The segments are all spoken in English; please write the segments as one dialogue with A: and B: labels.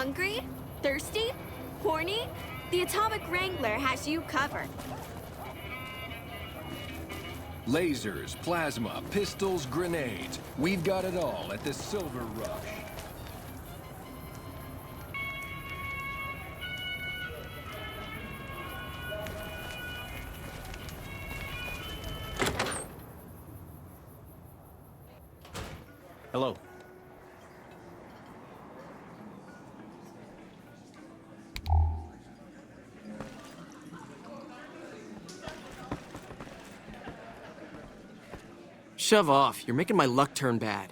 A: Hungry? Thirsty? Horny? The Atomic Wrangler has you covered.
B: Lasers, plasma, pistols, grenades. We've got it all at the Silver Rush.
C: Hello.
D: Shove off. You're making my luck turn bad.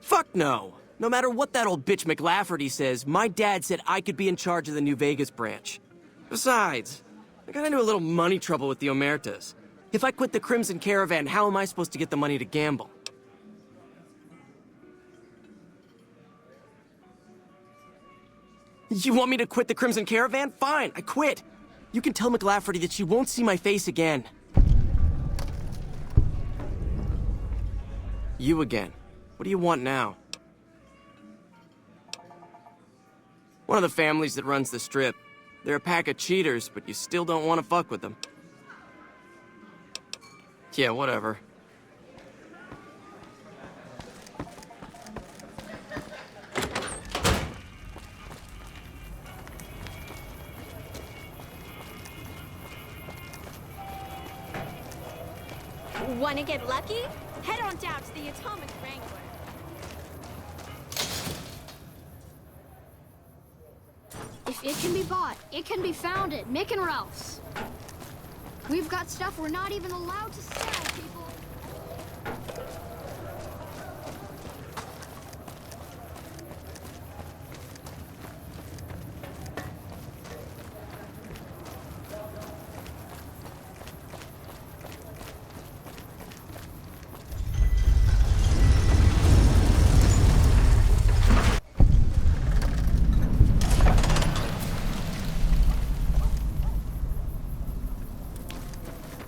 D: Fuck no! No matter what that old bitch McLafferty says, my dad said I could be in charge of the New Vegas branch. Besides, I got into a little money trouble with the Omertas. If I quit the Crimson Caravan, how am I supposed to get the money to gamble? You want me to quit the Crimson Caravan? Fine, I quit. You can tell McLafferty that she won't see my face again. You again. What do you want now? One of the families that runs the Strip. They're a pack of cheaters, but you still don't want to fuck with them. Yeah, whatever.
A: Wanna get lucky? Head on down to the Atomic Wrangler.
E: If it can be bought, it can be found at Mick and Ralph's. We've got stuff we're not even allowed to sell, people.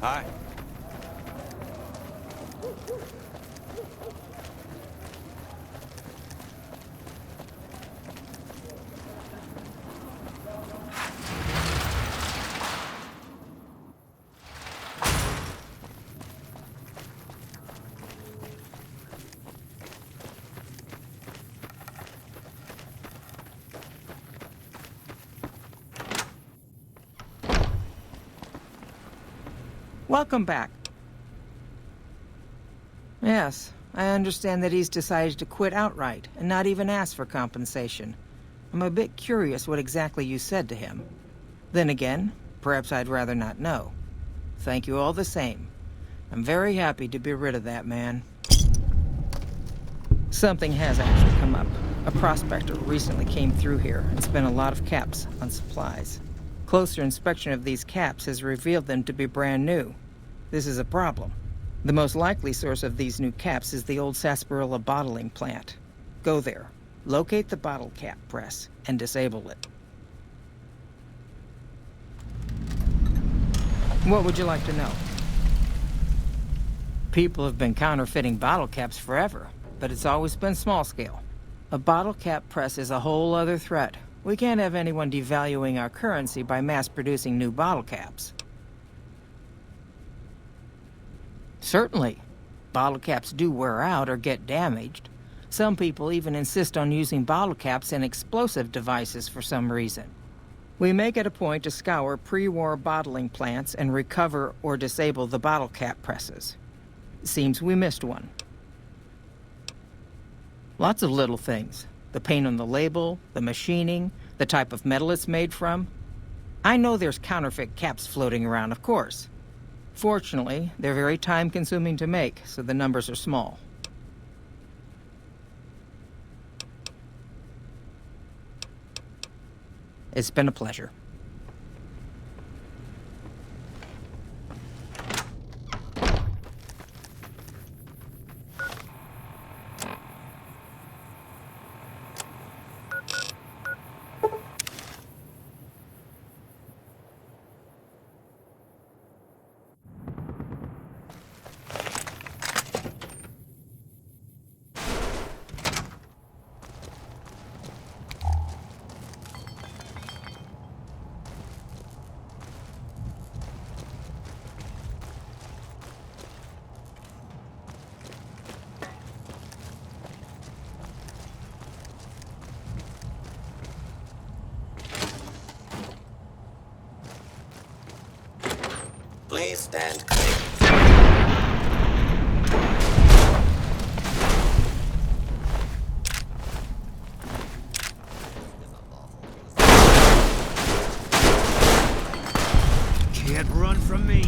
C: Hi.
F: Welcome back. Yes, I understand that he's decided to quit outright and not even ask for compensation. I'm a bit curious what exactly you said to him. Then again, perhaps I'd rather not know. Thank you all the same. I'm very happy to be rid of that man. Something has actually come up. A prospector recently came through here and spent a lot of caps on supplies. Closer inspection of these caps has revealed them to be brand new. This is a problem. The most likely source of these new caps is the old sarsaparilla bottling plant. Go there, locate the bottle cap press, and disable it. What would you like to know? People have been counterfeiting bottle caps forever, but it's always been small scale. A bottle cap press is a whole other threat. We can't have anyone devaluing our currency by mass-producing new bottle caps. Certainly. Bottle caps do wear out or get damaged. Some people even insist on using bottle caps in explosive devices for some reason. We make it a point to scour pre-war bottling plants and recover or disable the bottle cap presses. Seems we missed one. Lots of little things. The paint on the label, the machining, the type of metal it's made from. I know there's counterfeit caps floating around, of course. Fortunately, they're very time-consuming to make, so the numbers are small. It's been a pleasure.
G: Please stand clear.
C: Can't run from me.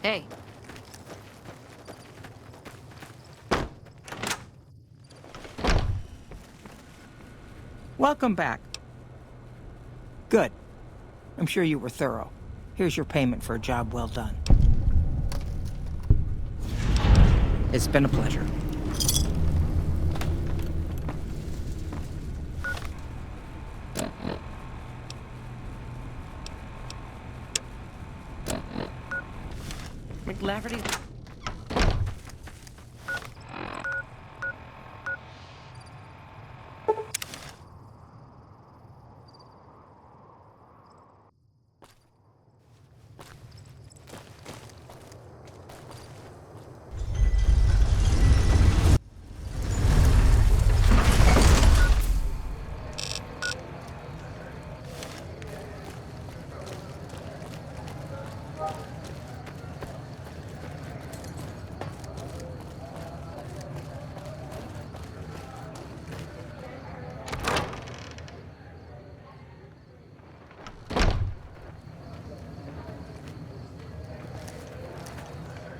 H: Hey.
F: Welcome back. Good. I'm sure you were thorough. Here's your payment for a job well done. It's been a pleasure.
H: McLafferty?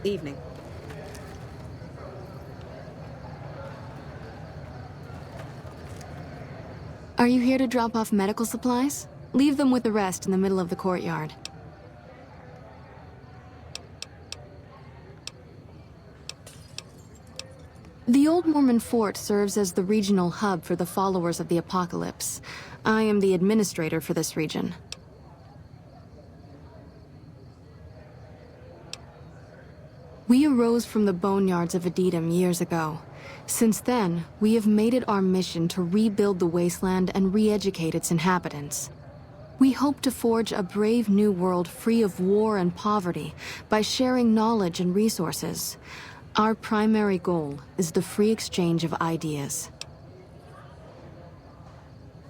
H: Evening.
A: Are you here to drop off medical supplies? Leave them with the rest in the middle of the courtyard. The Old Mormon Fort serves as the regional hub for the followers of the Apocalypse. I am the administrator for this region. We arose from the boneyards of Edom years ago. Since then, we have made it our mission to rebuild the wasteland and re-educate its inhabitants. We hope to forge a brave new world free of war and poverty by sharing knowledge and resources. Our primary goal is the free exchange of ideas.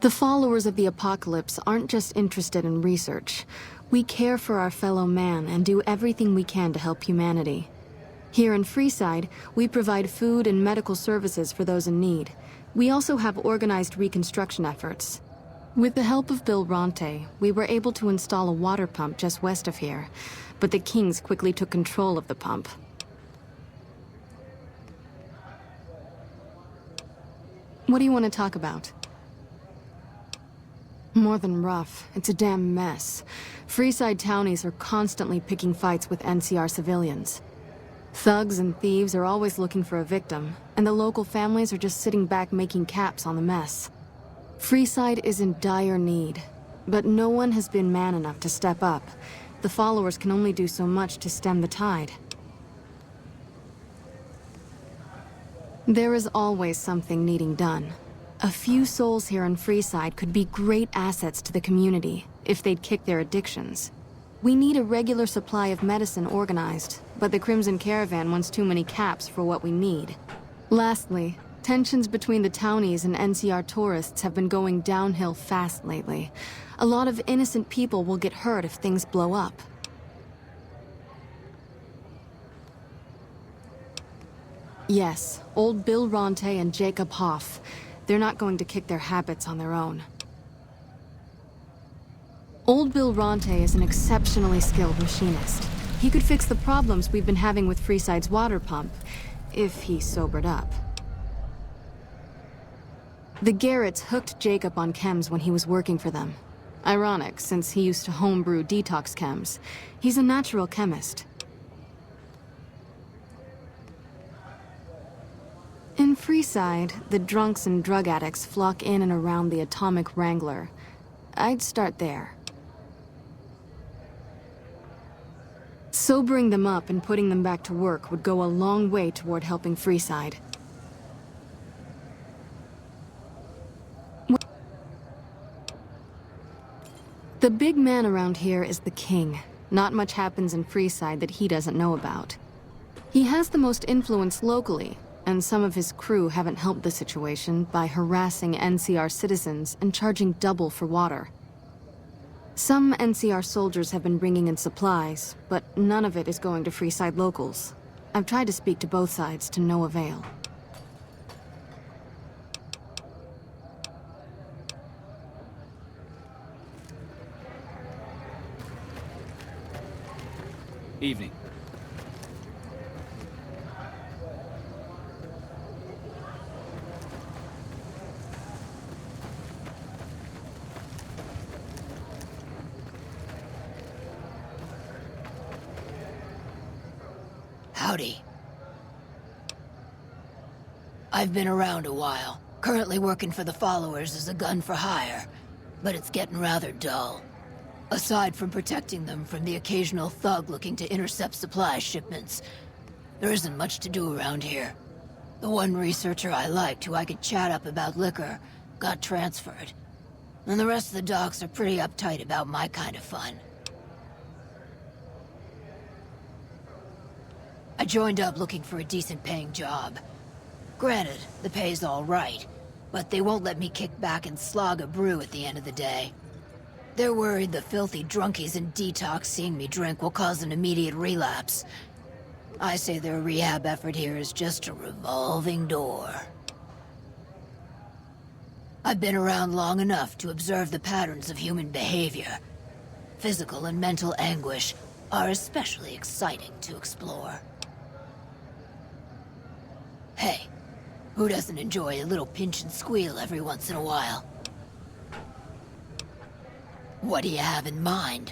A: The followers of the apocalypse aren't just interested in research. We care for our fellow man and do everything we can to help humanity. Here in Freeside, we provide food and medical services for those in need. We also have organized reconstruction efforts. With the help of Bill Ronte, we were able to install a water pump just west of here, but the Kings quickly took control of the pump. What do you want to talk about? More than rough, it's a damn mess. Freeside townies are constantly picking fights with NCR civilians. Thugs and thieves are always looking for a victim, and the local families are just sitting back making caps on the mess. Freeside is in dire need, but no one has been man enough to step up. The followers can only do so much to stem the tide. There is always something needing done. A few souls here in Freeside could be great assets to the community if they'd kick their addictions. We need a regular supply of medicine organized, but the Crimson Caravan wants too many caps for what we need. Lastly, tensions between the townies and NCR tourists have been going downhill fast lately. A lot of innocent people will get hurt if things blow up. Yes, old Bill Ronte and Jacob Hoff. They're not going to kick their habits on their own. Old Bill Ronte is an exceptionally skilled machinist. He could fix the problems we've been having with Freeside's water pump, if he sobered up. The Garretts hooked Jacob on chems when he was working for them. Ironic, since he used to homebrew detox chems. He's a natural chemist. In Freeside, the drunks and drug addicts flock in and around the Atomic Wrangler. I'd start there. Sobering them up and putting them back to work would go a long way toward helping Freeside. The big man around here is the King. Not much happens in Freeside that he doesn't know about. He has the most influence locally, and some of his crew haven't helped the situation by harassing NCR citizens and charging double for water. Some NCR soldiers have been bringing in supplies, but none of it is going to Freeside locals. I've tried to speak to both sides to no avail.
G: Evening.
I: Howdy. I've been around a while, currently working for the followers as a gun for hire, but it's getting rather dull. Aside from protecting them from the occasional thug looking to intercept supply shipments, there isn't much to do around here. The one researcher I liked who I could chat up about liquor got transferred, and the rest of the docs are pretty uptight about my kind of fun. I joined up looking for a decent-paying job. Granted, the pay's all right, but they won't let me kick back and slog a brew at the end of the day. They're worried the filthy drunkies in detox seeing me drink will cause an immediate relapse. I say their rehab effort here is just a revolving door. I've been around long enough to observe the patterns of human behavior. Physical and mental anguish are especially exciting to explore. Hey, who doesn't enjoy a little pinch and squeal every once in a while? What do you have in mind?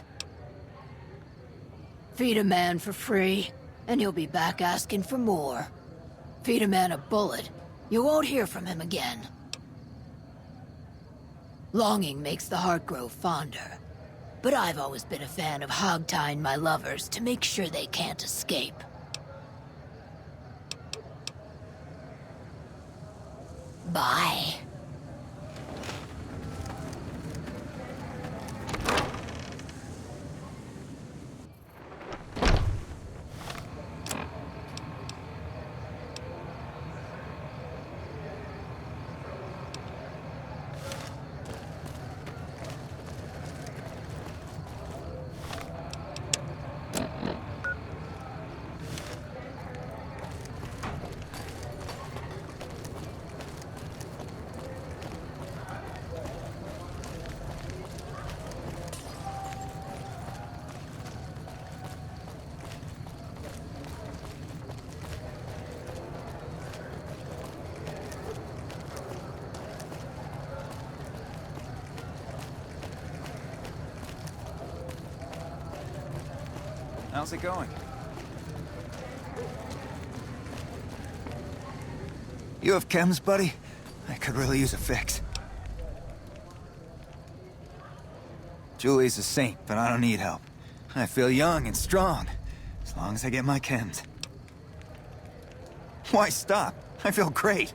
I: Feed a man for free, and he'll be back asking for more. Feed a man a bullet, you won't hear from him again. Longing makes the heart grow fonder, but I've always been a fan of hog-tying my lovers to make sure they can't escape. Bye.
G: How's it going? You have chems, buddy? I could really use a fix. Julie's a saint, but I don't need help. I feel young and strong, as long as I get my chems. Why stop? I feel great.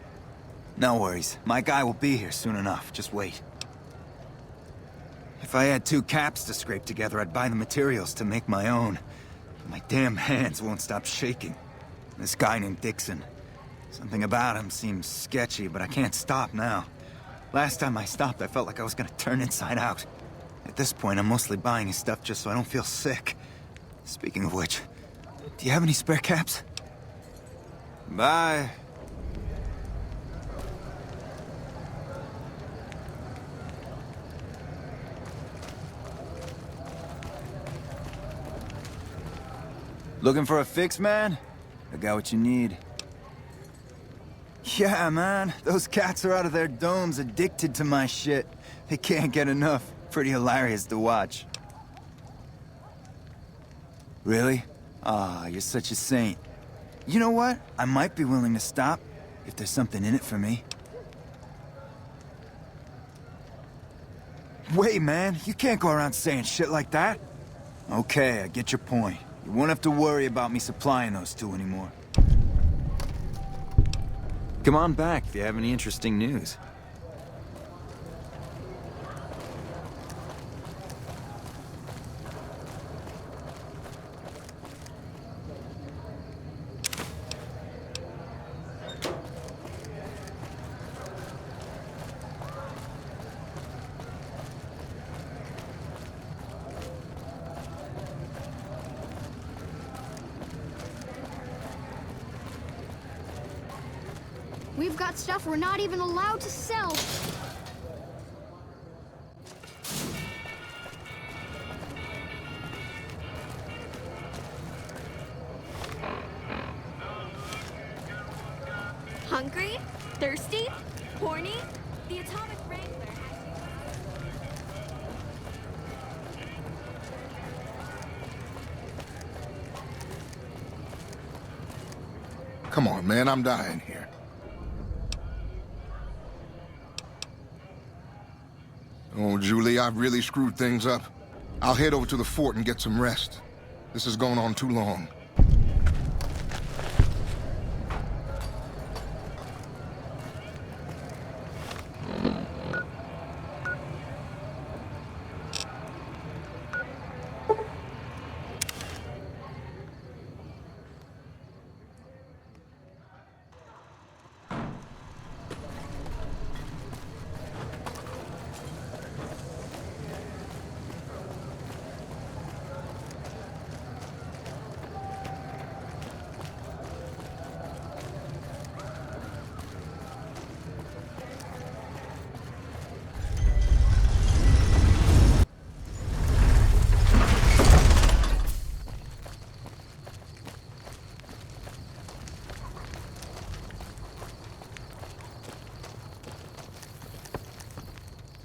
G: No worries. My guy will be here soon enough. Just wait. If I had 2 caps to scrape together, I'd buy the materials to make my own. My damn hands won't stop shaking. This guy named Dixon. Something about him seems sketchy, but I can't stop now. Last time I stopped, I felt like I was gonna turn inside out. At this point, I'm mostly buying his stuff just so I don't feel sick. Speaking of which, do you have any spare caps? Bye. Looking for a fix, man? I got what you need. Yeah, man. Those cats are out of their domes addicted to my shit. They can't get enough. Pretty hilarious to watch. Really? Ah, you're such a saint. You know what? I might be willing to stop, if there's something in it for me. Wait, man. You can't go around saying shit like that. Okay, I get your point. You won't have to worry about me supplying those 2 anymore. Come on back if you have any interesting news.
E: We've got stuff we're not even allowed to sell.
J: Hungry? Thirsty? Horny? The Atomic Wrangler
K: Come on, man, I'm dying here. Oh, Julie, I've really screwed things up. I'll head over to the fort and get some rest. This has gone on too long.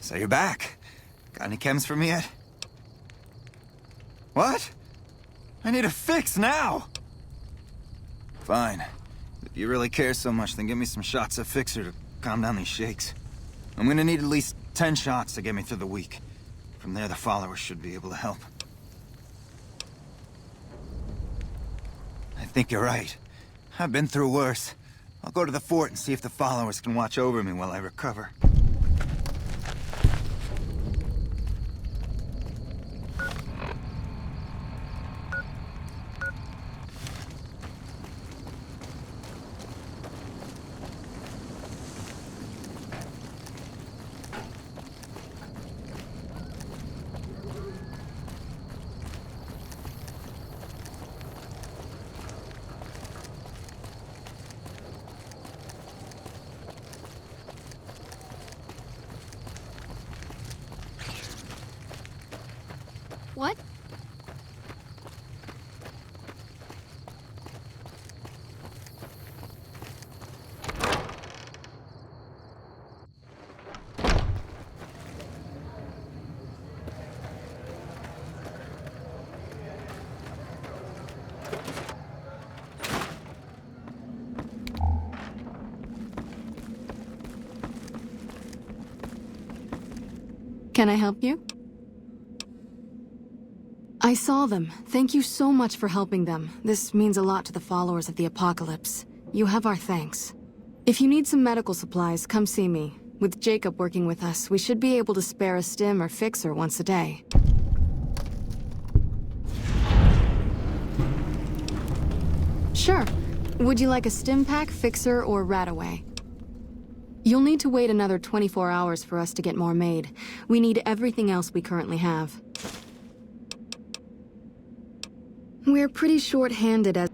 G: So you're back. Got any chems for me yet? What? I need a fix now! Fine. If you really care so much, then give me some shots of Fixer to calm down these shakes. I'm gonna need at least 10 shots to get me through the week. From there, the followers should be able to help. I think you're right. I've been through worse. I'll go to the fort and see if the followers can watch over me while I recover.
E: What?
A: Can I help you? I saw them. Thank you so much for helping them. This means a lot to the followers of the Apocalypse. You have our thanks. If you need some medical supplies, come see me. With Jacob working with us, we should be able to spare a stim or fixer once a day. Sure. Would you like a stim pack, fixer, or rataway? You'll need to wait another 24 hours for us to get more made. We need everything else we currently have. We're pretty short-handed as...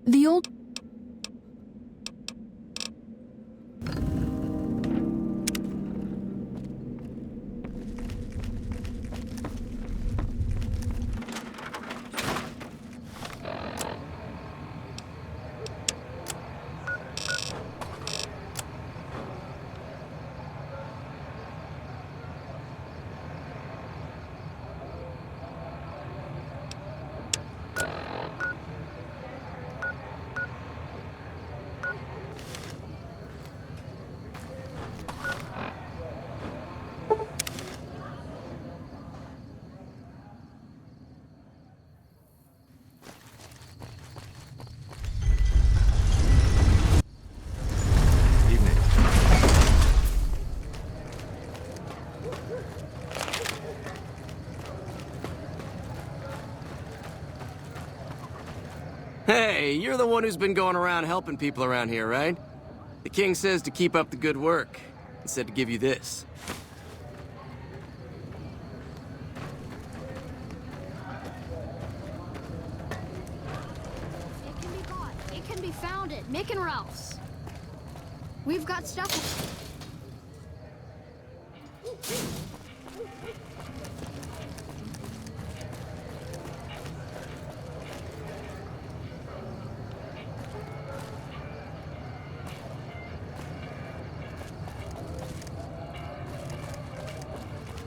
A: The old...
D: Hey, you're the one who's been going around helping people around here, right? The king says to keep up the good work, and said to give you this.
E: It can be bought. It can be found at Mick and Ralph's. We've got stuff...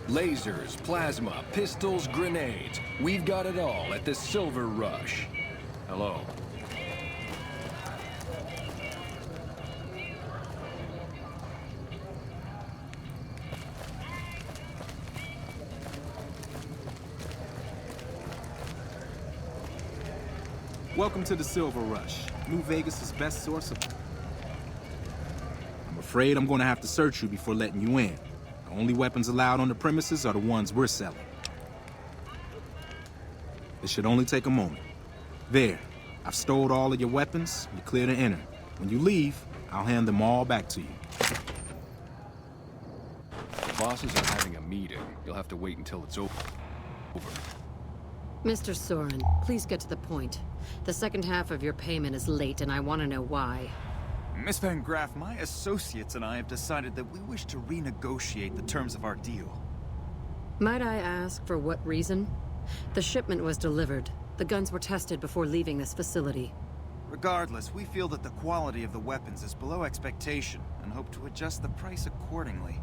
B: Lasers, plasma, pistols, grenades. We've got it all at the Silver Rush. Hello.
L: Welcome to the Silver Rush, New Vegas' best source of... I'm afraid I'm gonna have to search you before letting you in. The only weapons allowed on the premises are the ones we're selling. This should only take a moment. There, I've stowed all of your weapons. You're clear to enter. When you leave, I'll hand them all back to you.
B: The bosses are having a meeting. You'll have to wait until it's over.
H: Mr. Soren, please get to the point. The second half of your payment is late, and I want to know why.
M: Miss Van Graff, my associates and I have decided that we wish to renegotiate the terms of our deal.
H: Might I ask for what reason? The shipment was delivered. The guns were tested before leaving this facility.
M: Regardless, we feel that the quality of the weapons is below expectation and hope to adjust the price accordingly.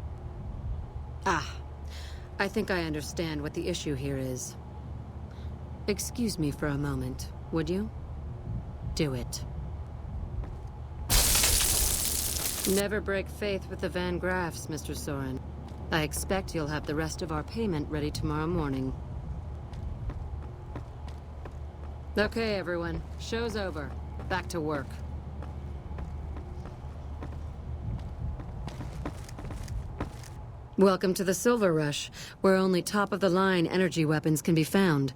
H: Ah, I think I understand what the issue here is. Excuse me for a moment, would you? Do it. Never break faith with the Van Graffs, Mr. Soren. I expect you'll have the rest of our payment ready tomorrow morning. Okay, everyone. Show's over. Back to work. Welcome to the Silver Rush, where only top-of-the-line energy weapons can be found.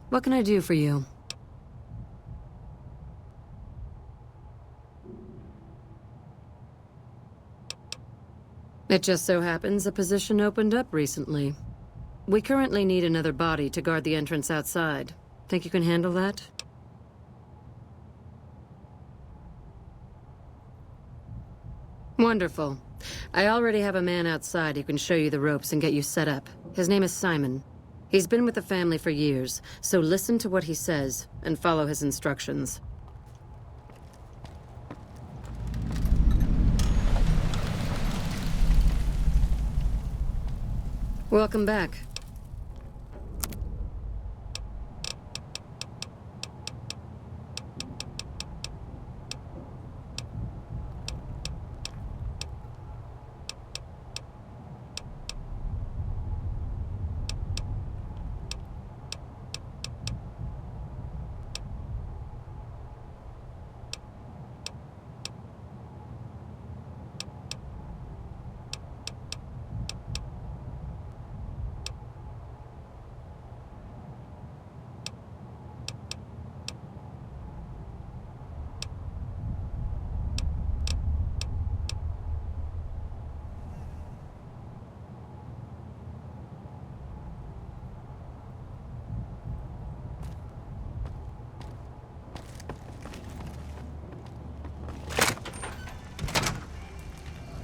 H: What can I do for you? It just so happens a position opened up recently. We currently need another body to guard the entrance outside. Think you can handle that? Wonderful. I already have a man outside who can show you the ropes and get you set up. His name is Simon. He's been with the family for years, so listen to what he says and follow his instructions. Welcome back.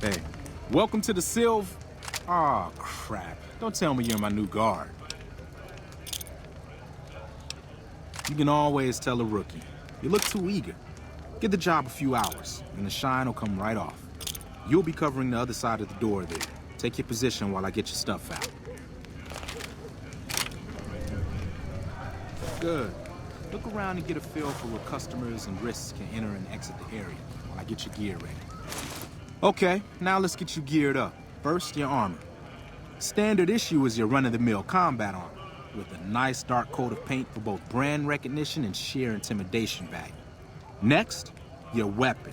L: Hey, welcome to the Silv... Aw, crap. Don't tell me you're my new guard. You can always tell a rookie. You look too eager. Give the job a few hours, and the shine will come right off. You'll be covering the other side of the door there. Take your position while I get your stuff out. Good. Look around and get a feel for where customers and risks can enter and exit the area while I get your gear ready. Okay, now let's get you geared up. First, your armor. Standard issue is your run-of-the-mill combat armor, with a nice dark coat of paint for both brand recognition and sheer intimidation value. Next, your weapon.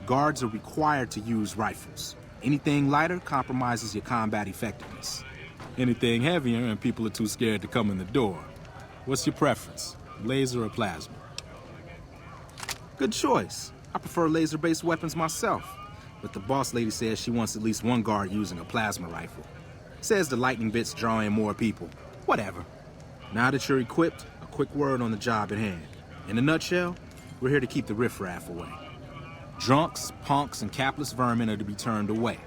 L: Guards are required to use rifles. Anything lighter compromises your combat effectiveness. Anything heavier and people are too scared to come in the door. What's your preference, laser or plasma? Good choice. I prefer laser-based weapons myself. But the boss lady says she wants at least one guard using a plasma rifle. Says the lightning bits draw in more people. Whatever. Now that you're equipped, a quick word on the job at hand. In a nutshell, we're here to keep the riffraff away. Drunks, punks, and capless vermin are to be turned away.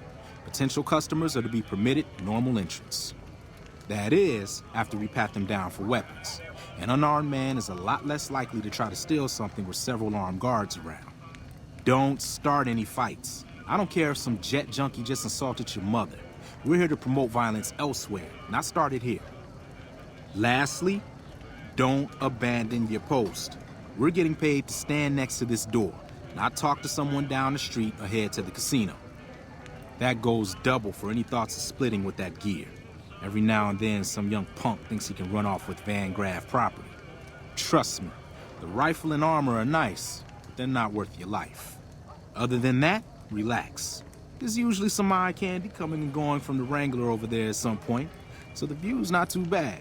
L: Potential customers are to be permitted normal entrance. That is, after we pat them down for weapons. An unarmed man is a lot less likely to try to steal something with several armed guards around. Don't start any fights. I don't care if some jet junkie just insulted your mother. We're here to promote violence elsewhere, not start it here. Lastly, don't abandon your post. We're getting paid to stand next to this door, not talk to someone down the street or head to the casino. That goes double for any thoughts of splitting with that gear. Every now and then, some young punk thinks he can run off with Van Graff property. Trust me, the rifle and armor are nice, but they're not worth your life. Other than that, relax. There's usually some eye candy coming and going from the Wrangler over there at some point, so the view's not too bad.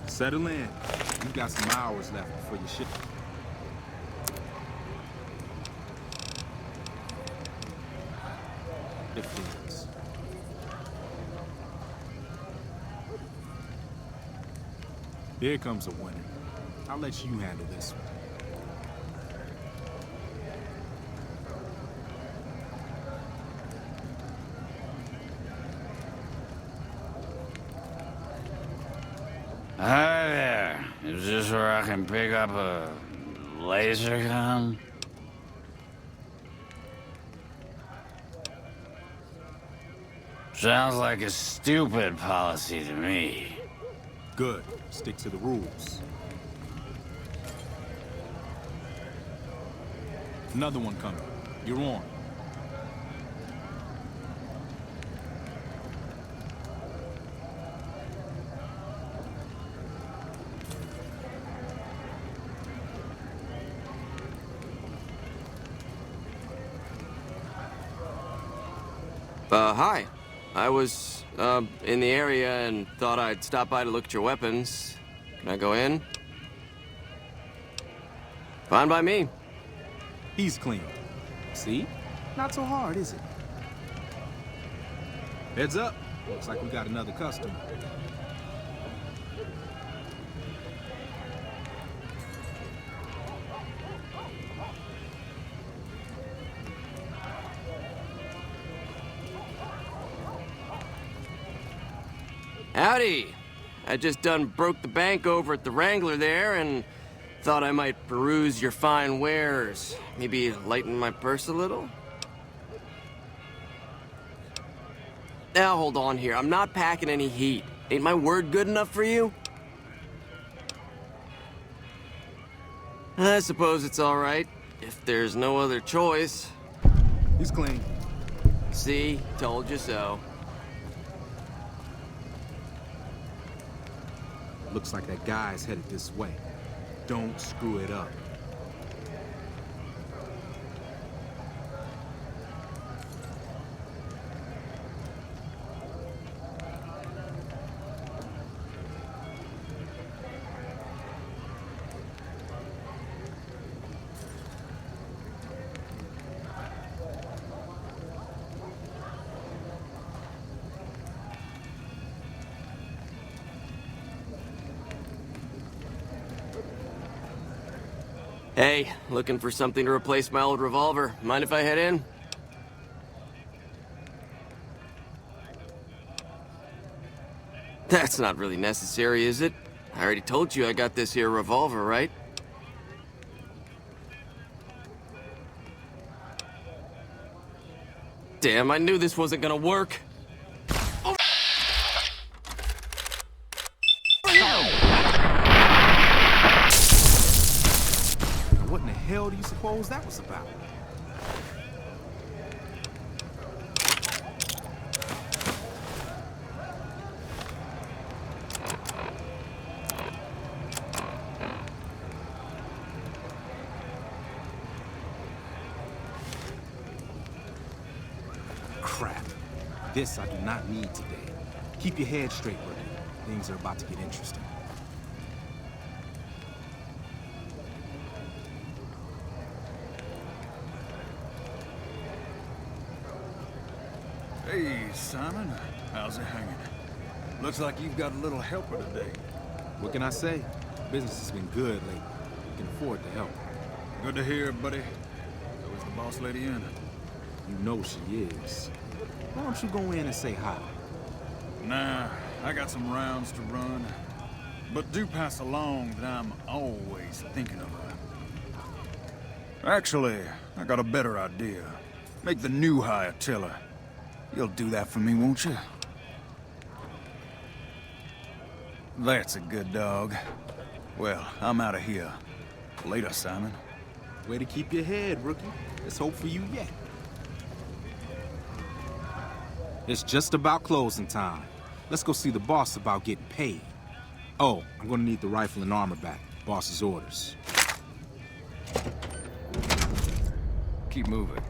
L: Settle in. You've got some hours left before your ship. Defense. Here comes a winner. I'll let you handle this one.
N: this where I can pick up a laser gun? Sounds like a stupid policy to me.
L: Good. Stick to the rules. Another one coming. You're on.
D: Hi. I was, in the area and thought I'd stop by to look at your weapons. Can I go in? Fine by me.
L: He's clean. See? Not so hard, is it? Heads up. Looks like we got another customer.
D: Howdy. I just done broke the bank over at the Wrangler there and thought I might peruse your fine wares. Maybe lighten my purse a little? Now hold on here. I'm not packing any heat. Ain't my word good enough for you? I suppose it's all right, if there's no other choice.
L: He's clean.
D: See? Told you so.
L: Looks like that guy's headed this way. Don't screw it up.
D: Hey, looking for something to replace my old revolver. Mind if I head in? That's not really necessary, is it? I already told you I got this here revolver, right? Damn, I knew this wasn't gonna work.
L: What in the hell do you suppose that was about? Crap. This I do not need today. Keep your head straight, buddy. Things are about to get interesting.
M: Hey, Simon. How's it hanging? Looks like you've got a little helper today.
L: What can I say? Business has been good lately. We can afford to help.
M: Good to hear, buddy. So is the boss lady in?
L: You know she is. Why don't you go in and say hi?
M: Nah, I got some rounds to run. But do pass along that I'm always thinking of her. Actually, I got a better idea. Make the new hire tell her. You'll do that for me, won't you? That's a good dog. Well, I'm out of here. Later, Simon.
L: Way to keep your head, rookie. There's hope for you yet. It's just about closing time. Let's go see the boss about getting paid. Oh, I'm gonna need the rifle and armor back. Boss's orders.
B: Keep moving.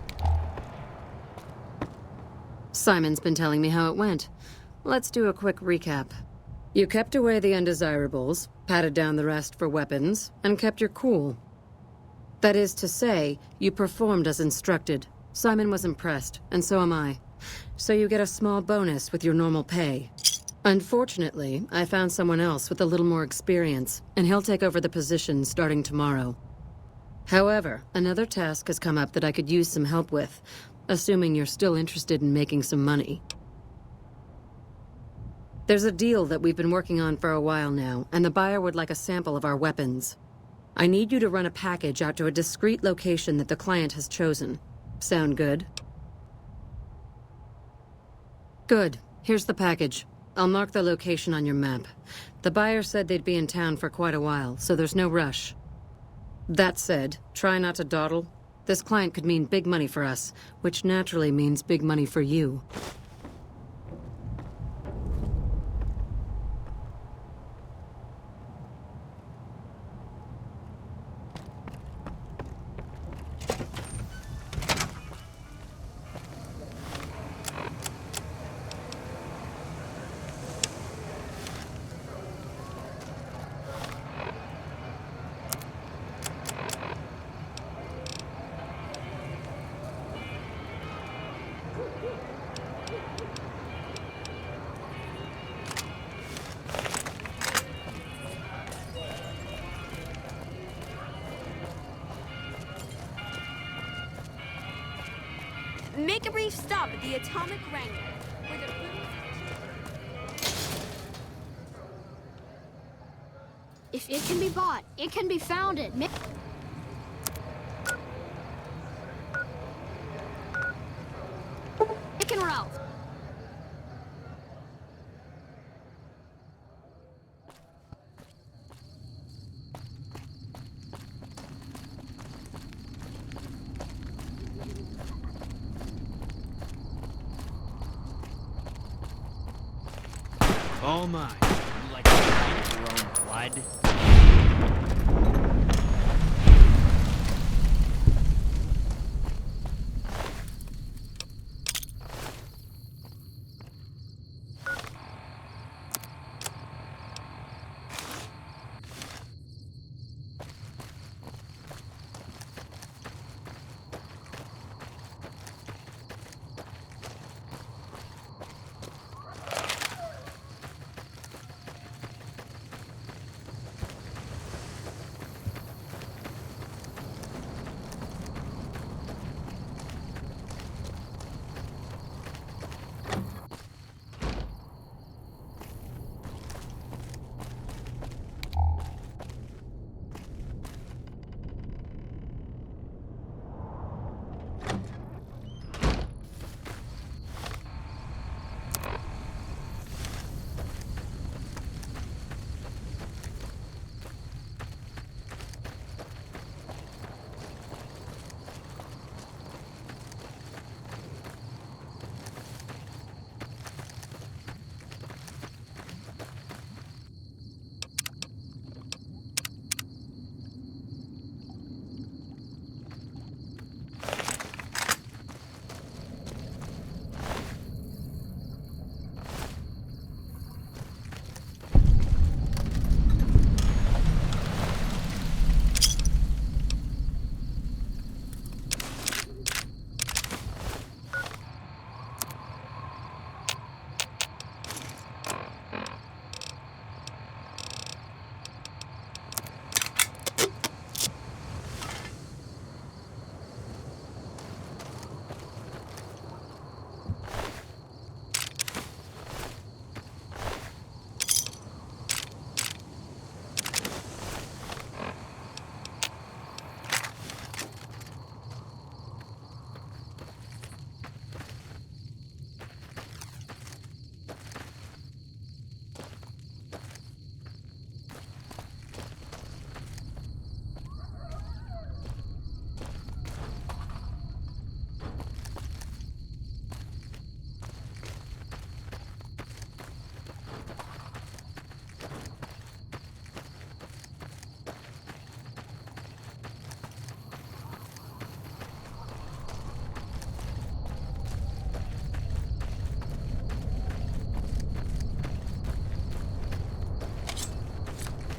H: Simon's been telling me how it went. Let's do a quick recap. You kept away the undesirables, patted down the rest for weapons, and kept your cool. That is to say, you performed as instructed. Simon was impressed, and so am I. So you get a small bonus with your normal pay. Unfortunately, I found someone else with a little more experience, and he'll take over the position starting tomorrow. However, another task has come up that I could use some help with, assuming you're still interested in making some money. There's a deal that we've been working on for a while now, and the buyer would like a sample of our weapons. I need you to run a package out to a discreet location that the client has chosen. Sound good? Good. Here's the package. I'll mark the location on your map. The buyer said they'd be in town for quite a while, so there's no rush. That said, try not to dawdle. This client could mean big money for us, which naturally means big money for you.
J: Make a brief stop at the Atomic Wrangler, where the
E: If it can be bought, it can be founded. Mick and Ralph.
C: Oh my. You like to fight your own blood?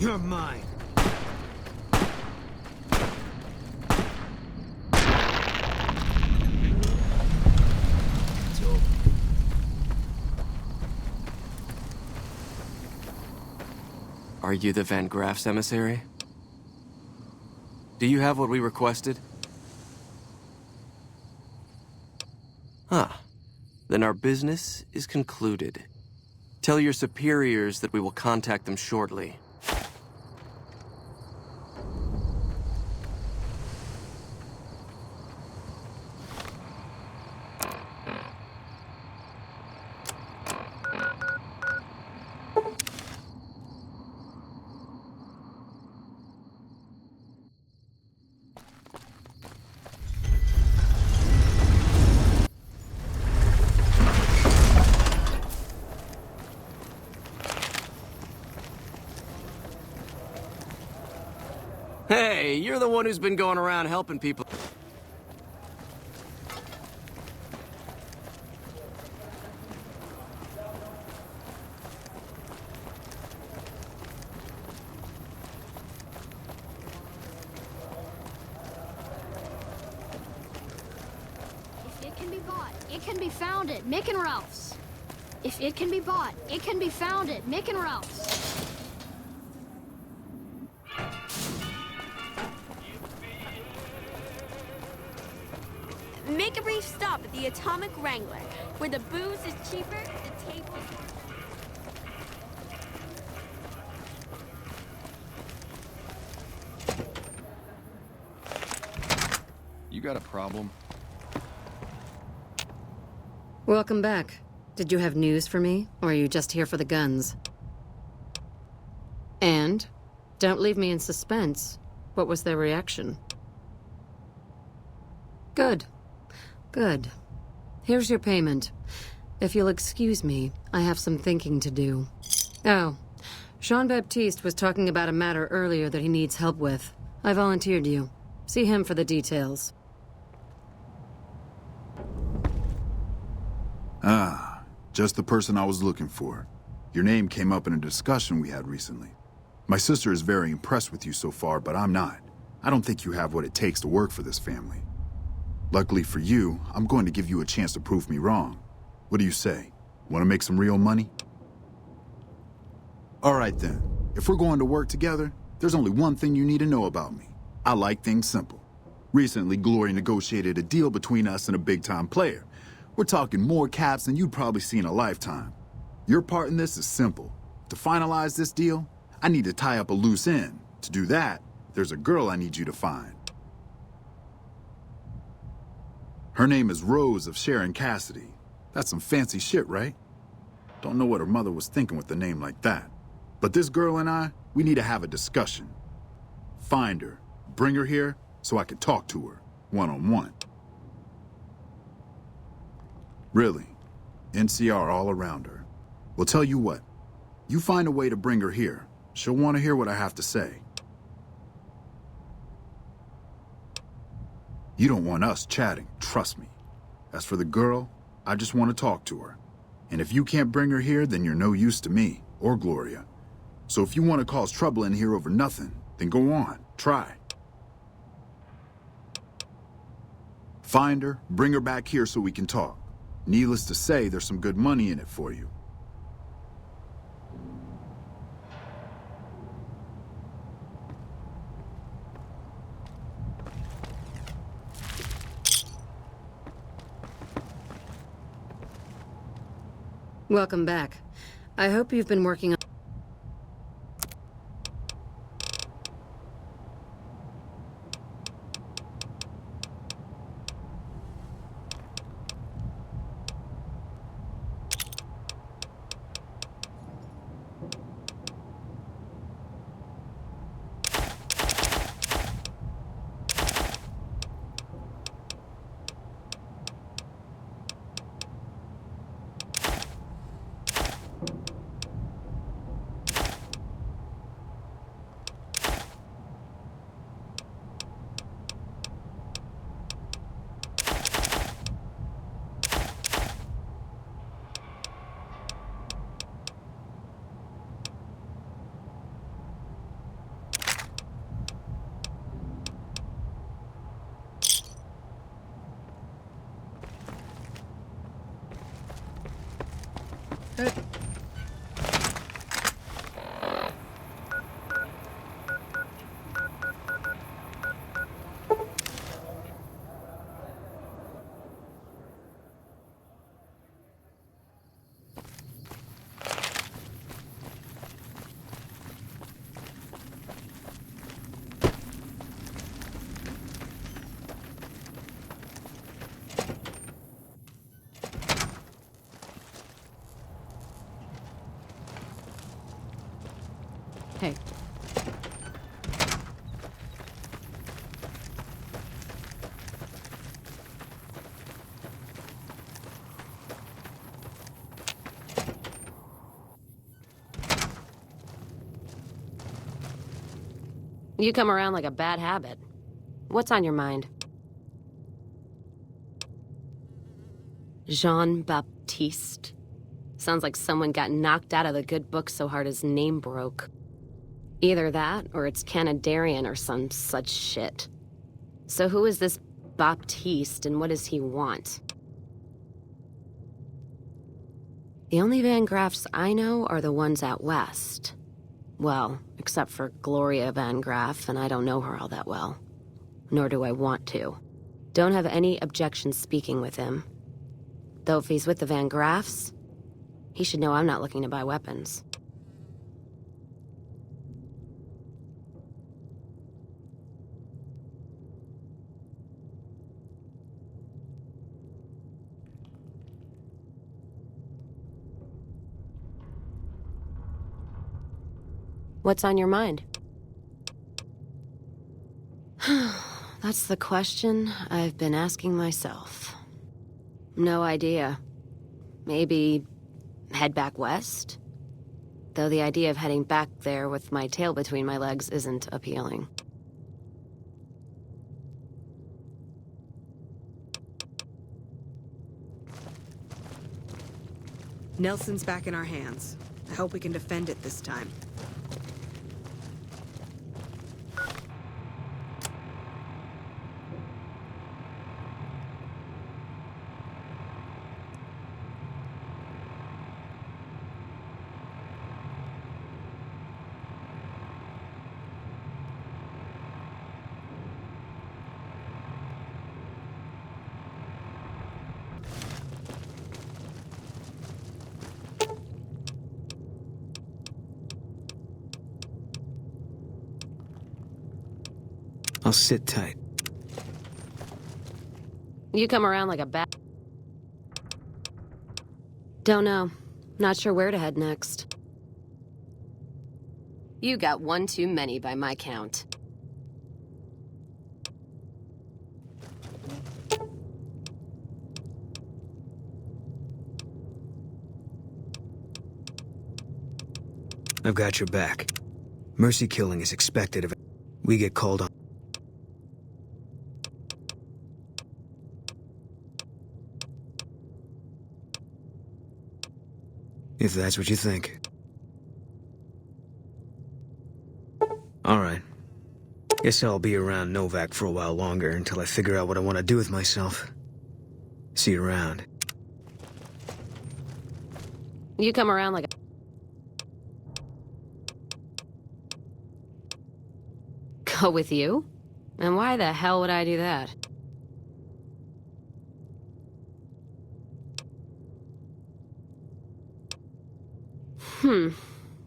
C: You're mine. It's over.
D: Are you the Van Graff's emissary? Do you have what we requested? Huh. Then our business is concluded. Tell your superiors that we will contact them shortly. Hey, you're the one who's been going around helping people.
E: If it can be bought, it can be found at Mick and Ralph's. If it can be bought, it can be found at Mick and Ralph's.
J: Make a brief stop at the Atomic Wrangler, where the booze is cheaper, the tables...
B: You got a problem?
H: Welcome back. Did you have news for me, or are you just here for the guns? And? Don't leave me in suspense. What was their reaction? Good. Good. Here's your payment. If you'll excuse me, I have some thinking to do. Oh, Jean-Baptiste was talking about a matter earlier that he needs help with. I volunteered you. See him for the details.
O: Ah, just the person I was looking for. Your name came up in a discussion we had recently. My sister is very impressed with you so far, but I'm not. I don't think you have what it takes to work for this family. Luckily for you, I'm going to give you a chance to prove me wrong. What do you say? Want to make some real money? All right then. If we're going to work together, there's only one thing you need to know about me. I like things simple. Recently, Glory negotiated a deal between us and a big-time player. We're talking more caps than you'd probably see in a lifetime. Your part in this is simple. To finalize this deal, I need to tie up a loose end. To do that, there's a girl I need you to find. Her name is Rose of Sharon Cassidy. That's some fancy shit, right? Don't know what her mother was thinking with a name like that. But this girl and I, we need to have a discussion. Find her, bring her here, so I can talk to her, one-on-one. Really, NCR all around her. Well, tell you what, you find a way to bring her here. She'll want to hear what I have to say. You don't want us chatting, trust me. As for the girl, I just want to talk to her. And if you can't bring her here, then you're no use to me, or Gloria. So if you want to cause trouble in here over nothing, then go on, try. Find her, bring her back here so we can talk. Needless to say, there's some good money in it for you.
H: Welcome back. I hope you've been working on... Hey. You come around like a bad habit. What's on your mind? Jean-Baptiste. Sounds like someone got knocked out of the good book so hard his name broke. Either that, or it's Canadarian or some such shit. So who is this Baptiste, and what does he want? The only Van Graffs I know are the ones out west. Well, except for Gloria Van Graff, and I don't know her all that well. Nor do I want to. Don't have any objection speaking with him. Though if he's with the Van Graffs, he should know I'm not looking to buy weapons. What's on your mind? That's the question I've been asking myself. No idea. Maybe head back west? Though the idea of heading back there with my tail between my legs isn't appealing.
P: Nelson's back in our hands. I hope we can defend it this time.
Q: I'll sit tight.
H: You come around like a bat. Don't know. Not sure where to head next. You got one too many by my count.
Q: I've got your back. Mercy killing is expected of... We get called on. If that's what you think. Alright. Guess I'll be around Novak for a while longer until I figure out what I want to do with myself. See you around.
H: You come around like a... Go with you? And why the hell would I do that?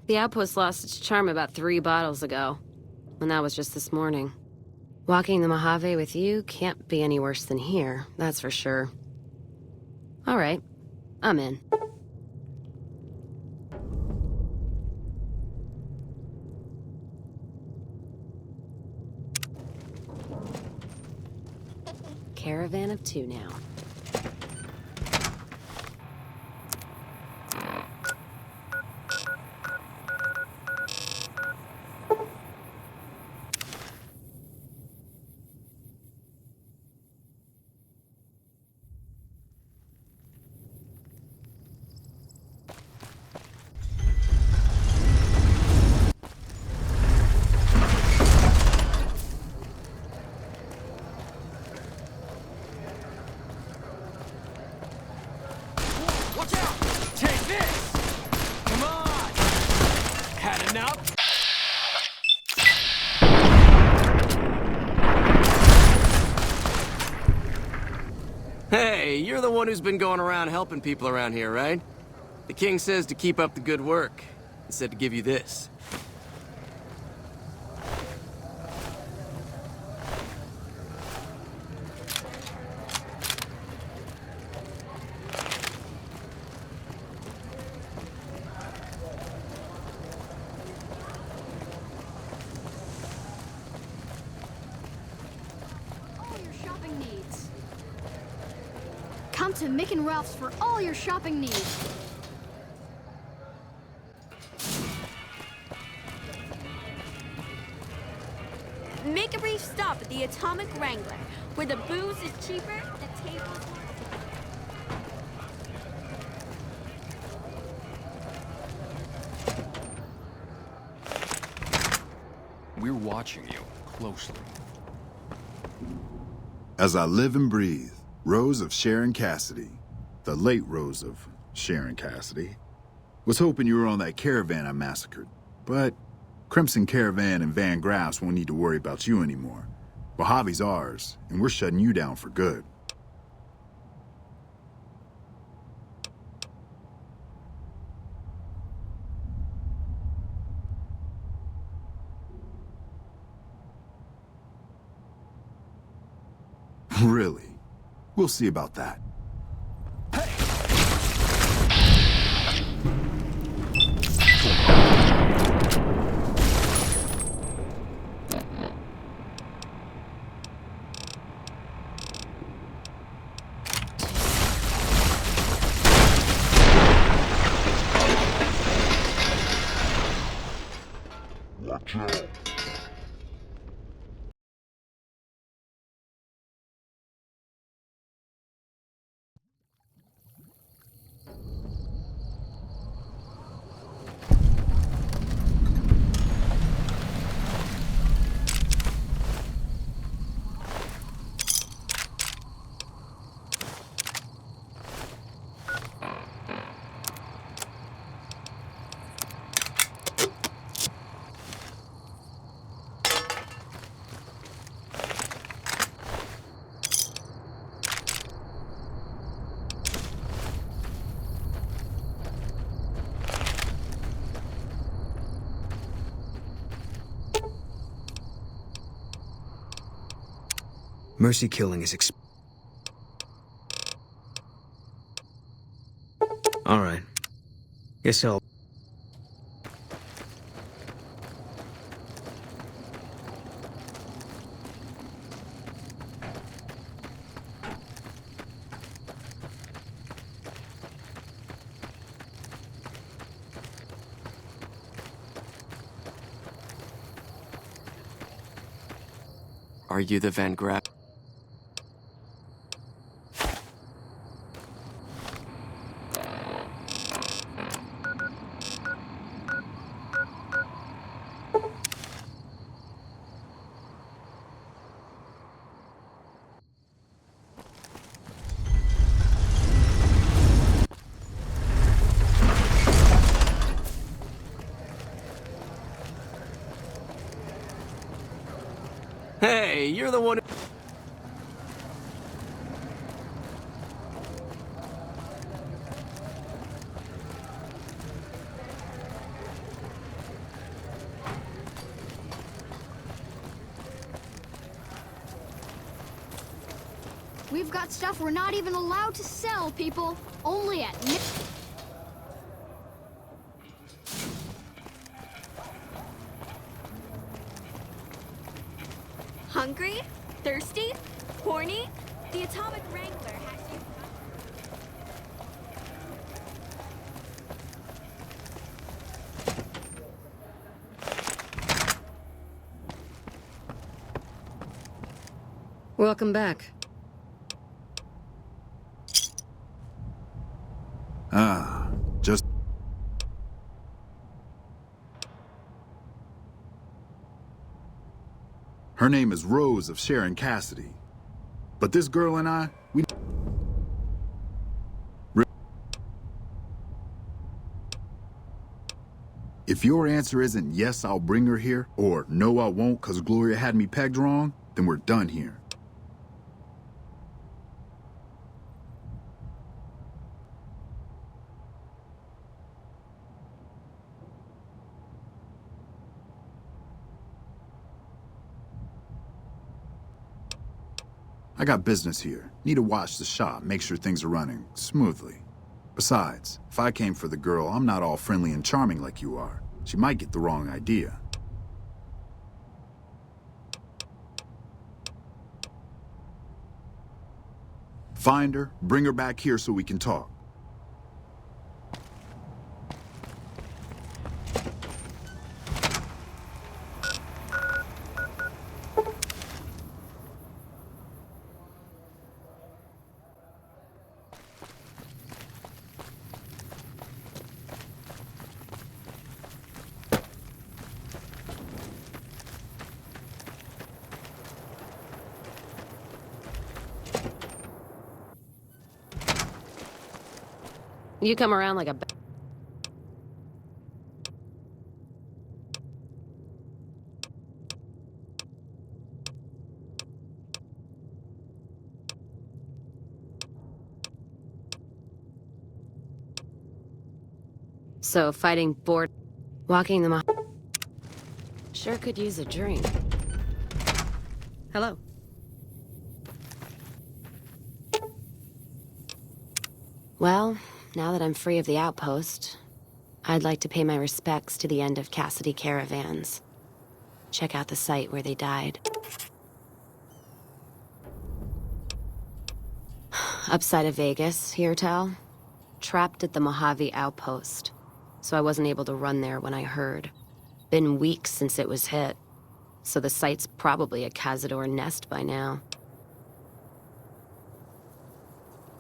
H: The outpost lost its charm about 3 bottles ago. And that was just this morning. Walking the Mojave with you can't be any worse than here, that's for sure. All right, I'm in. Caravan of 2 now.
D: Hey, you're the one who's been going around helping people around here, right? The king says to keep up the good work. He said to give you this.
E: shopping needs. Come to Mick and Ralph's for all your shopping needs.
J: Make a brief stop at the Atomic Wrangler, where the booze is cheaper, the tables more...
B: We're watching you closely.
O: As I live and breathe, Rose of Sharon Cassidy, the late Rose of Sharon Cassidy, was hoping you were on that caravan I massacred. But Crimson Caravan and Van Graffs won't need to worry about you anymore. Mojave's ours, and we're shutting you down for good. Really? We'll see about that.
K: Watch out.
Q: Mercy killing is Alright. Guess I'll...
D: Are you the Van Graff? Hey, you're the one who...
E: We've got stuff we're not even allowed to sell, people. Only at Mick.
J: Hungry? Thirsty? Horny? The Atomic Wrangler has you...
H: Welcome back.
O: Ah, just... Her name is Rose of Sharon Cassidy. But this girl and I, we... If your answer isn't yes, I'll bring her here, or no, I won't because Gloria had me pegged wrong, then we're done here. I got business here. Need to watch the shop, make sure things are running smoothly. Besides, if I came for the girl, I'm not all friendly and charming like you are. She might get the wrong idea. Find her, bring her back here so we can talk.
H: You come around like a... So, fighting bored... Walking the... Sure could use a drink. Hello. Well, now that I'm free of the outpost, I'd like to pay my respects to the end of Cassidy caravans. Check out the site where they died. Upside of Vegas, here, Tal. Trapped at the Mojave outpost, so I wasn't able to run there when I heard. Been weeks since it was hit, so the site's probably a Cazador nest by now.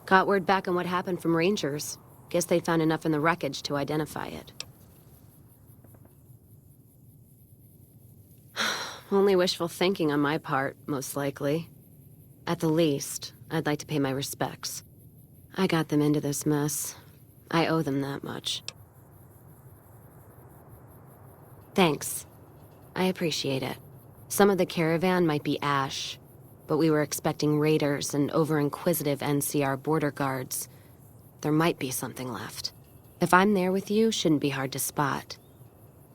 H: Got word back on what happened from Rangers. Guess they found enough in the wreckage to identify it. Only wishful thinking on my part, most likely. At the least, I'd like to pay my respects. I got them into this mess. I owe them that much. Thanks. I appreciate it. Some of the caravan might be ash, but we were expecting raiders and over-inquisitive NCR border guards. There might be something left. If I'm there with you, shouldn't be hard to spot.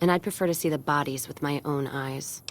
H: And I'd prefer to see the bodies with my own eyes.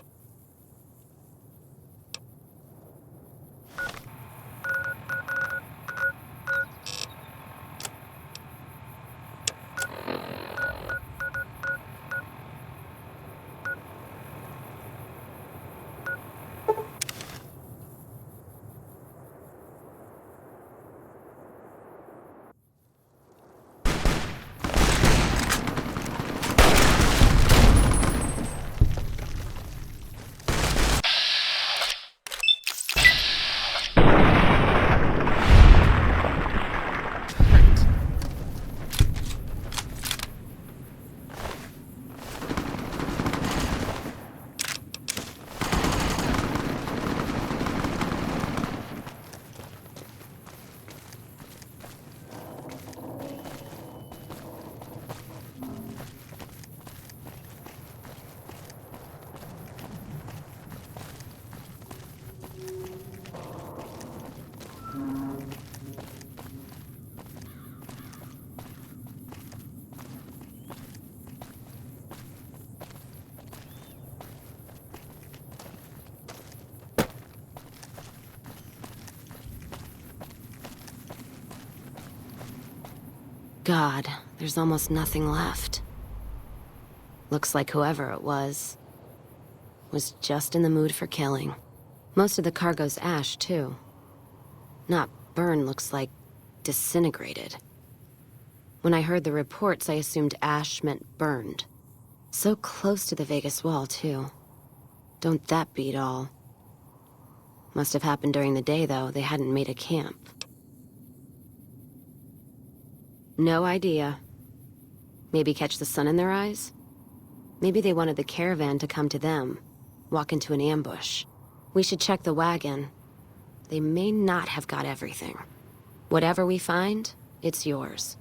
H: God, there's almost nothing left. Looks like whoever it was just in the mood for killing. Most of the cargo's ash, too. Not burned, looks like disintegrated. When I heard the reports, I assumed ash meant burned. So close to the Vegas wall, too. Don't that beat all? Must have happened during the day, though. They hadn't made a camp. No idea. Maybe catch the sun in their eyes? Maybe they wanted the caravan to come to them, walk into an ambush. We should check the wagon. They may not have got everything. Whatever we find, it's yours.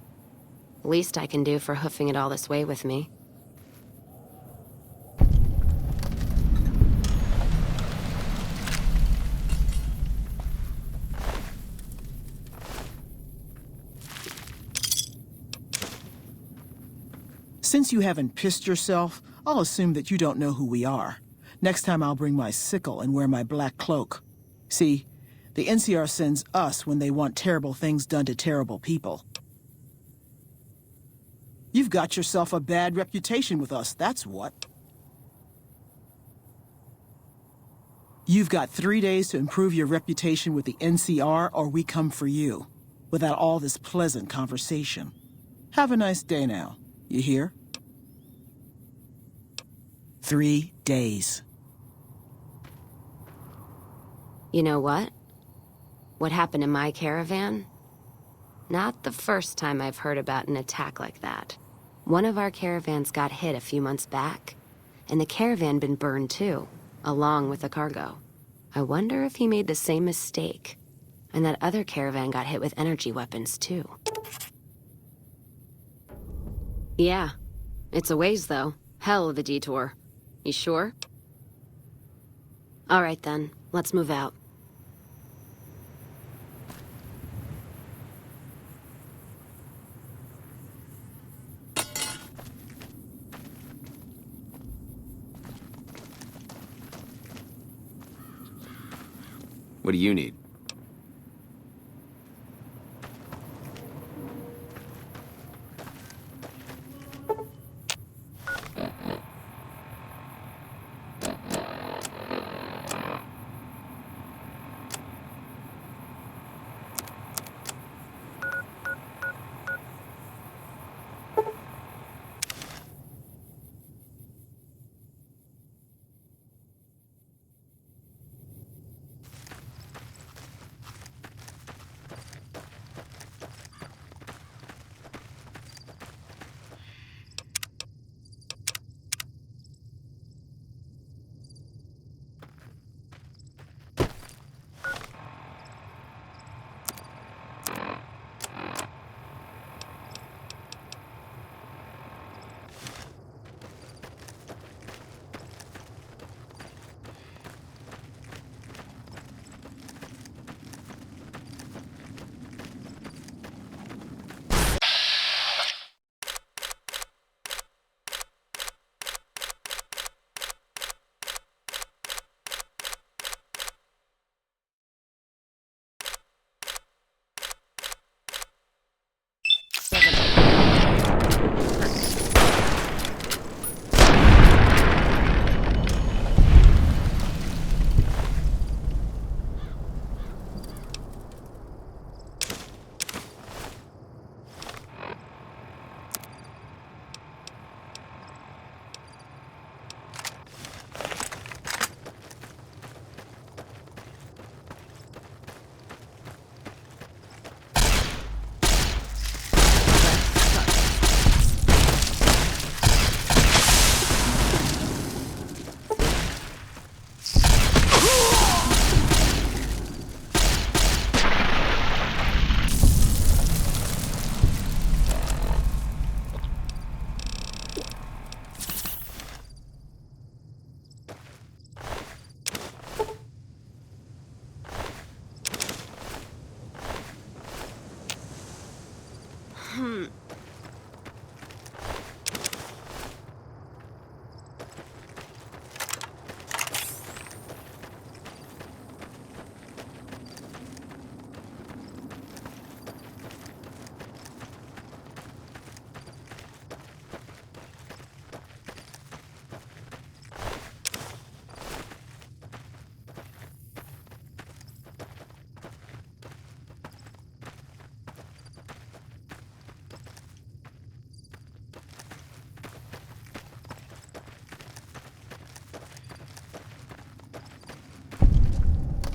H: Least I can do for hoofing it all this way with me.
R: Since you haven't pissed yourself, I'll assume that you don't know who we are. Next time I'll bring my sickle and wear my black cloak. See, the NCR sends us when they want terrible things done to terrible people. You've got yourself a bad reputation with us, that's what. You've got 3 days to improve your reputation with the NCR, or we come for you. Without all this pleasant conversation. Have a nice day now. You hear? 3 days.
S: You know what? What happened in my caravan? Not the first time I've heard about an attack like that. One of our caravans got hit a few months back, and the caravan been burned too, along with the cargo. I wonder if he made the same mistake, and that other caravan got hit with energy weapons too. Yeah, it's a ways though. Hell of a detour. You sure? All right then, let's move out.
T: What do you need?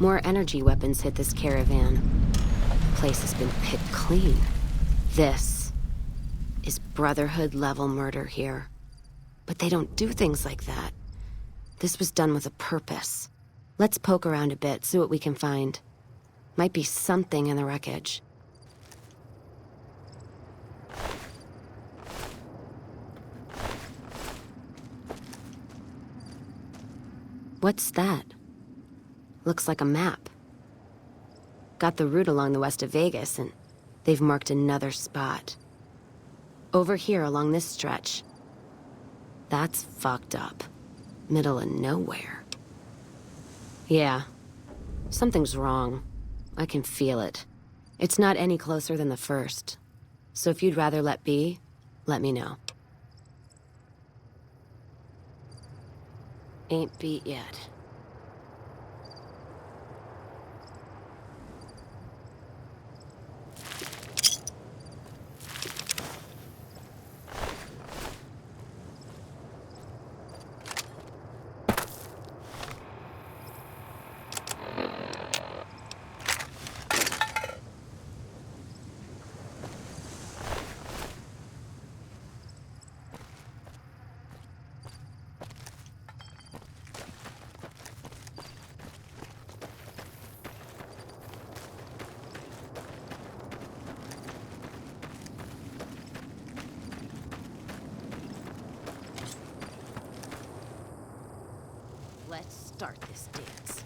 S: More energy weapons hit this caravan. The place has been picked clean. This is Brotherhood-level murder here. But they don't do things like that. This was done with a purpose. Let's poke around a bit, see what we can find. Might be something in the wreckage. What's that? Looks like a map. Got the route along the west of Vegas, and they've marked another spot. Over here along this stretch. That's fucked up. Middle of nowhere. Yeah. Something's wrong. I can feel it. It's not any closer than the first. So if you'd rather let be, let me know. Ain't beat yet.
J: start this dance.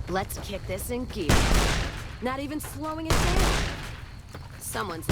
J: Let's kick this in gear. Not even slowing it down. Someone's...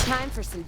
J: Time for some...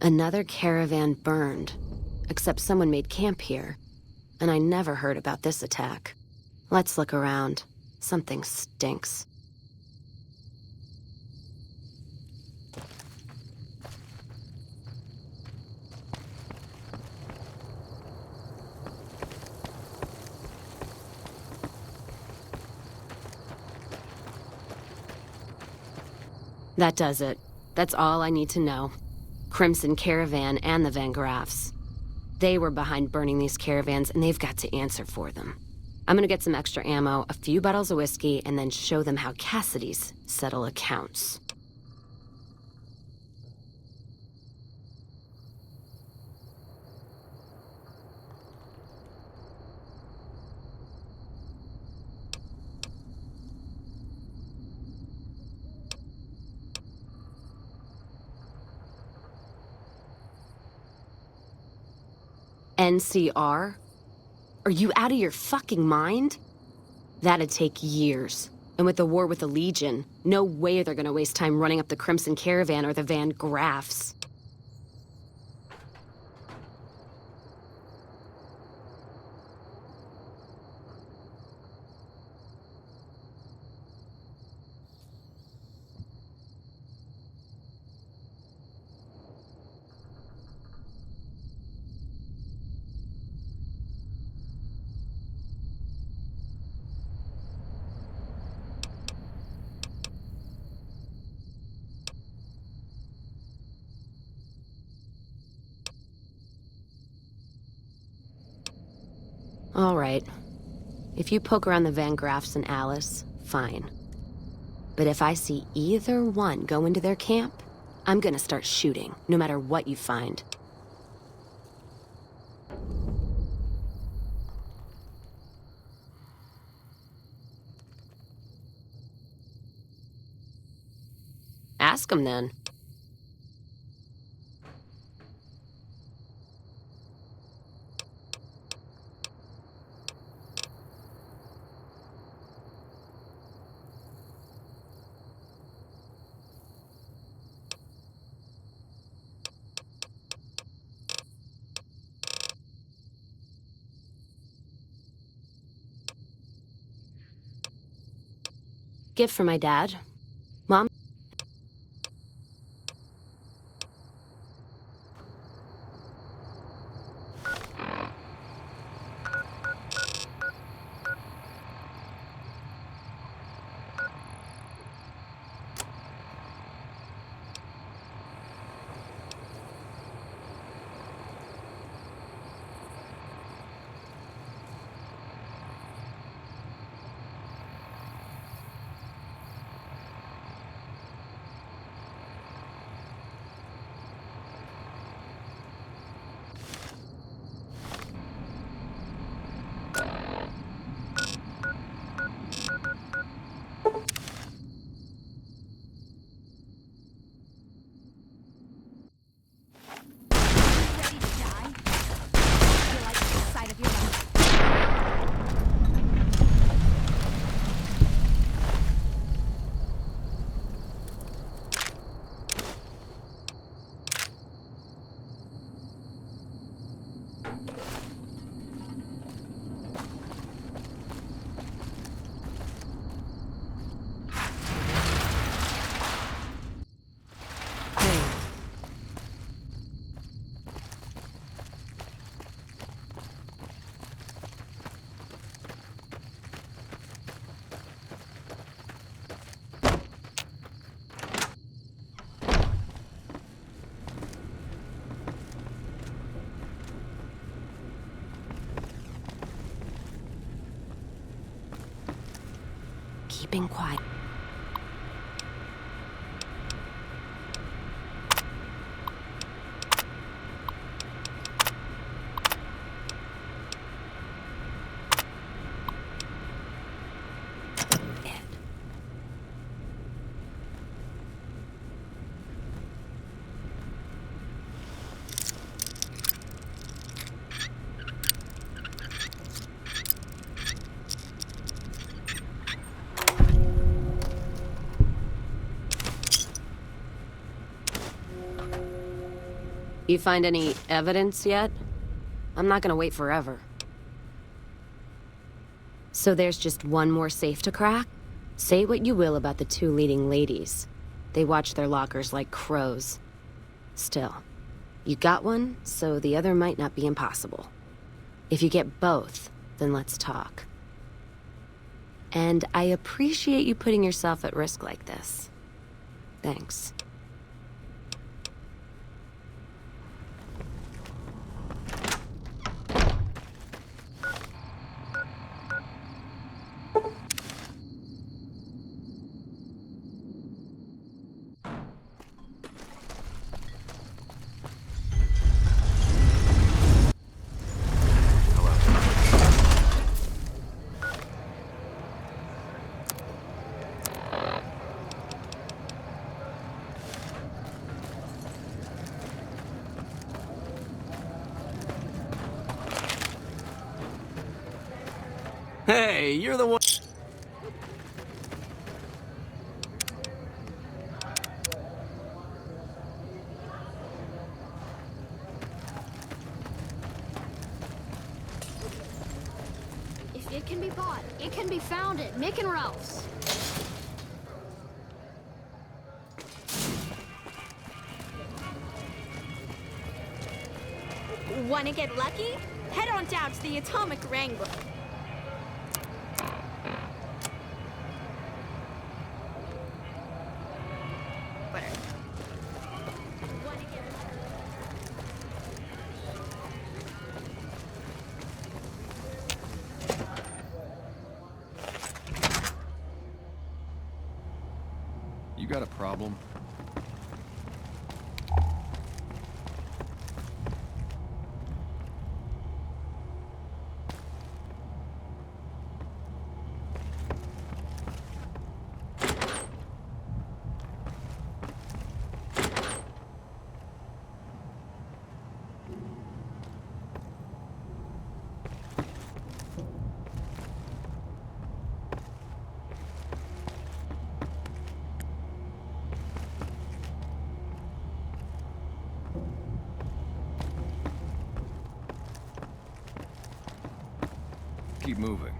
S: Another caravan burned, except someone made camp here, and I never heard about this attack. Let's look around. Something stinks. That does it. That's all I need to know. Crimson Caravan and the Van Graffs. They were behind burning these caravans, and they've got to answer for them. I'm gonna get some extra ammo, a few bottles of whiskey, and then show them how Cassidy's settle accounts. NCR? Are you out of your fucking mind? That'd take years. And with the war with the Legion, no way they're gonna waste time running up the Crimson Caravan or the Van Graffs. All right. If you poke around the Van Graffs and Alice, fine. But if I see either one go into their camp, I'm gonna start shooting, no matter what you find. Ask them then. Gift for my dad. Mom? Keeping quiet. You find any evidence yet? I'm not gonna wait forever. So there's just one more safe to crack? Say what you will about the two leading ladies. They watch their lockers like crows. Still, you got one, so the other might not be impossible. If you get both, then let's talk. And I appreciate you putting yourself at risk like this. Thanks.
D: Hey, you're the one...
E: If it can be bought, it can be founded. Mick and Ralph's.
J: Wanna get lucky? Head on down to the Atomic Wrangler.
B: You got a problem? Keep moving.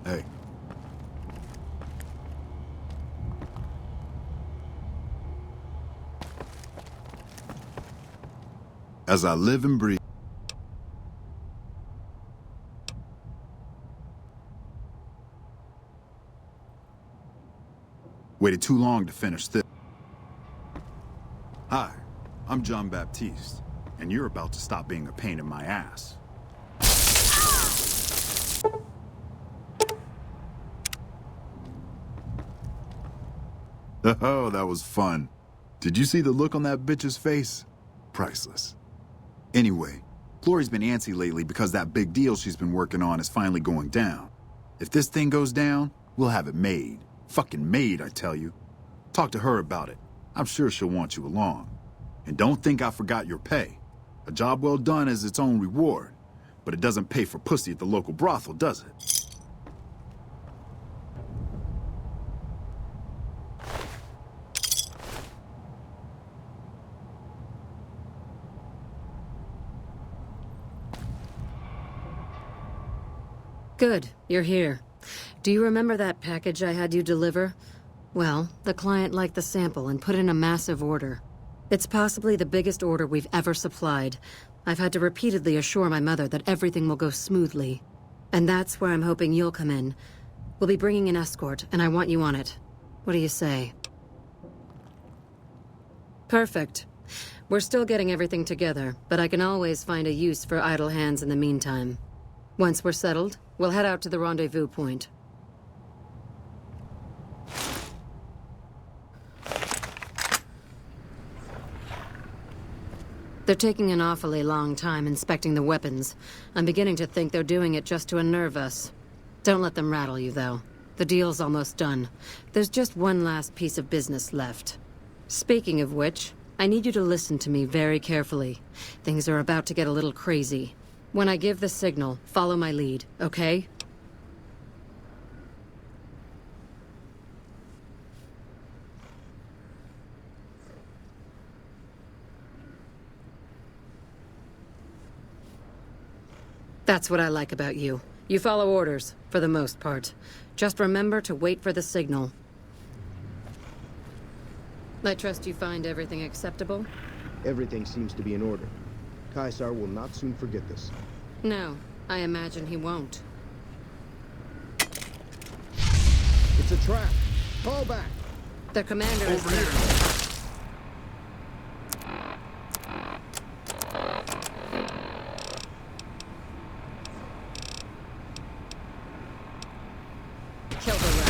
O: Hey. As I live and breathe. Waited too long to finish this. Hi, I'm John Baptiste, and you're about to stop being a pain in my ass. Oh, that was fun. Did you see the look on that bitch's face? Priceless. Anyway, Glory's been antsy lately because that big deal she's been working on is finally going down. If this thing goes down, we'll have it made. Fucking made, I tell you. Talk to her about it. I'm sure she'll want you along. And don't think I forgot your pay. A job well done is its own reward. But it doesn't pay for pussy at the local brothel, does it?
H: Good, you're here. Do you remember that package I had you deliver? Well, the client liked the sample and put in a massive order. It's possibly the biggest order we've ever supplied. I've had to repeatedly assure my mother that everything will go smoothly. And that's where I'm hoping you'll come in. We'll be bringing an escort, and I want you on it. What do you say? Perfect. We're still getting everything together, but I can always find a use for idle hands in the meantime. Once we're settled, we'll head out to the rendezvous point. They're taking an awfully long time inspecting the weapons. I'm beginning to think they're doing it just to unnerve us. Don't let them rattle you, though. The deal's almost done. There's just one last piece of business left. Speaking of which, I need you to listen to me very carefully. Things are about to get a little crazy. When I give the signal, follow my lead, okay? That's what I like about you. You follow orders, for the most part. Just remember to wait for the signal. I trust you find everything acceptable?
U: Everything seems to be in order. Caesar will not soon forget this.
H: No, I imagine he won't.
U: It's a trap. Fall back.
H: The commander is
U: Over
H: there. Kill the rat.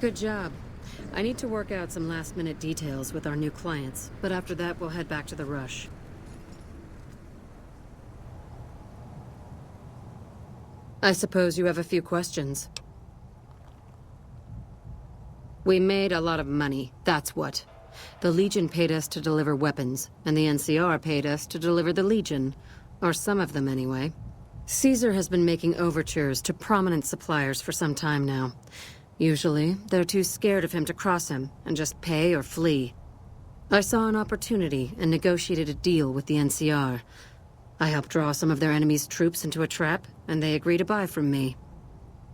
H: Good job. I need to work out some last-minute details with our new clients, but after that we'll head back to the rush. I suppose you have a few questions. We made a lot of money, that's what. The Legion paid us to deliver weapons, and the NCR paid us to deliver the Legion. Or some of them, anyway. Caesar has been making overtures to prominent suppliers for some time now. Usually, they're too scared of him to cross him, and just pay or flee. I saw an opportunity and negotiated a deal with the NCR. I helped draw some of their enemy's troops into a trap, and they agreed to buy from me.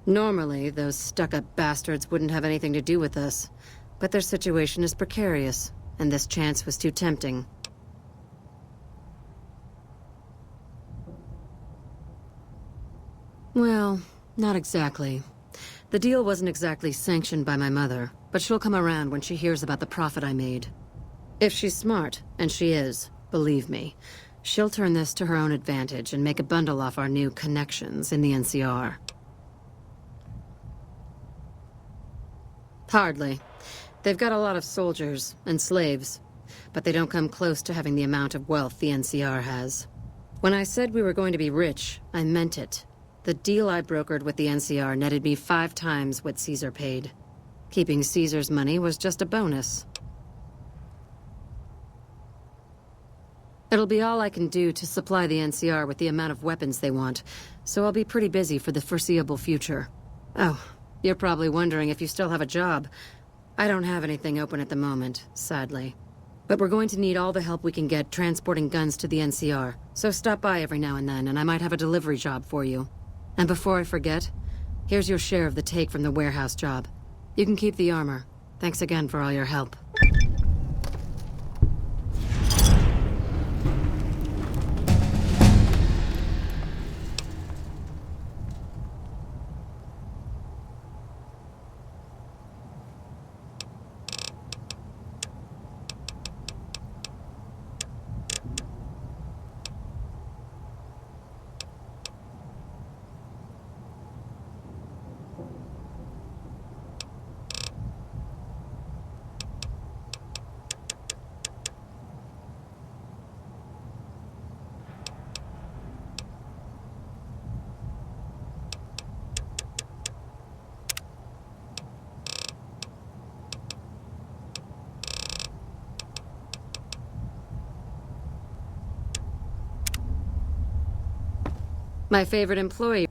H: Normally, those stuck-up bastards wouldn't have anything to do with us, but their situation is precarious, and this chance was too tempting. Well, not exactly. The deal wasn't exactly sanctioned by my mother, but she'll come around when she hears about the profit I made. If she's smart, and she is, believe me, she'll turn this to her own advantage and make a bundle off our new connections in the NCR. Hardly. They've got a lot of soldiers and slaves. but they don't come close to having the amount of wealth the NCR has. When I said we were going to be rich, I meant it. The deal I brokered with the NCR netted me 5 times what Caesar paid. Keeping Caesar's money was just a bonus. It'll be all I can do to supply the NCR with the amount of weapons they want, so I'll be pretty busy for the foreseeable future. Oh, you're probably wondering if you still have a job. I don't have anything open at the moment, sadly. But we're going to need all the help we can get transporting guns to the NCR, so stop by every now and then, and I might have a delivery job for you. And before I forget, here's your share of the take from the warehouse job. You can keep the armor. Thanks again for all your help. My favorite employee.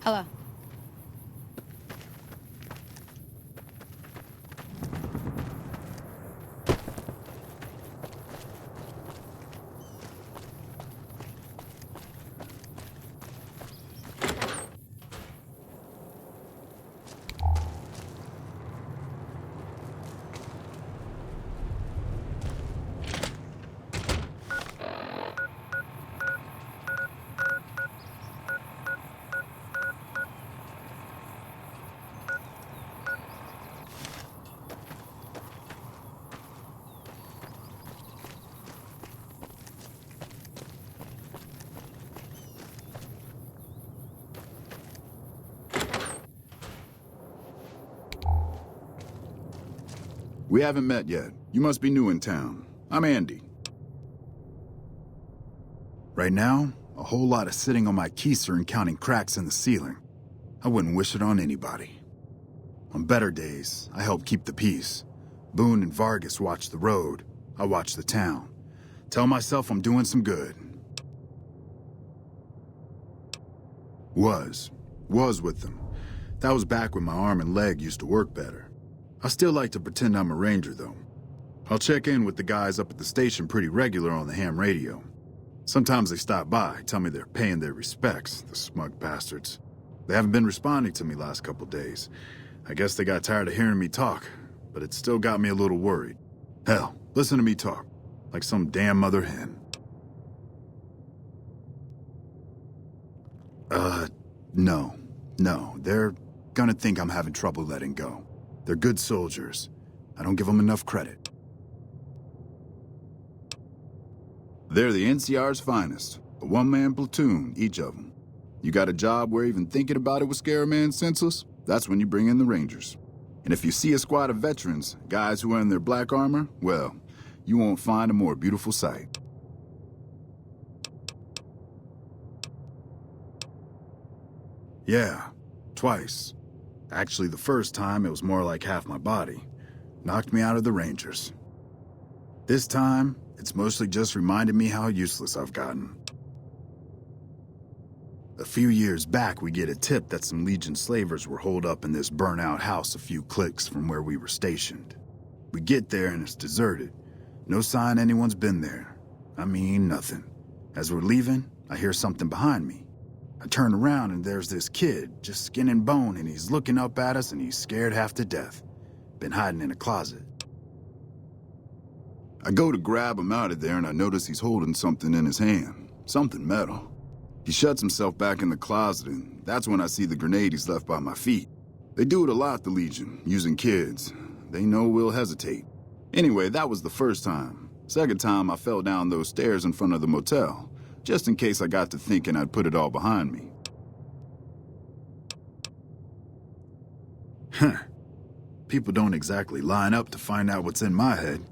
F: Hello.
O: We haven't met yet. You must be new in town. I'm Andy. Right now, a whole lot of sitting on my keister and counting cracks in the ceiling. I wouldn't wish it on anybody. On better days, I help keep the peace. Boone and Vargas watch the road. I watch the town. Tell myself I'm doing some good. Was with them. That was back when my arm and leg used to work better. I still like to pretend I'm a ranger, though. I'll check in with the guys up at the station pretty regular on the ham radio. Sometimes they stop by, tell me they're paying their respects, the smug bastards. They haven't been responding to me last couple days. I guess they got tired of hearing me talk, but it still got me a little worried. Hell, listen to me talk, like some damn mother hen. No, they're gonna think I'm having trouble letting go. They're good soldiers. I don't give them enough credit. They're the NCR's finest. A one-man platoon, each of them. You got a job where even thinking about it would scare a man senseless? That's when you bring in the Rangers. And if you see a squad of veterans, guys who are in their black armor, well, you won't find a more beautiful sight. Yeah, twice. Actually, the first time, it was more like half my body. Knocked me out of the Rangers. This time, it's mostly just reminded me how useless I've gotten. A few years back, we get a tip that some Legion slavers were holed up in this burnt-out house a few clicks from where we were stationed. We get there and it's deserted. No sign anyone's been there. I mean, nothing. As we're leaving, I hear something behind me. I turn around and there's this kid, just skin and bone, and he's looking up at us and he's scared half to death. Been hiding in a closet. I go to grab him out of there and I notice he's holding something in his hand. Something metal. He shuts himself back in the closet and that's when I see the grenade he's left by my feet. They do it a lot, the Legion, using kids. They know we'll hesitate. Anyway, that was the first time. Second time, I fell down those stairs in front of the motel. Just in case I got to thinking I'd put it all behind me. People don't exactly line up to find out what's in my head.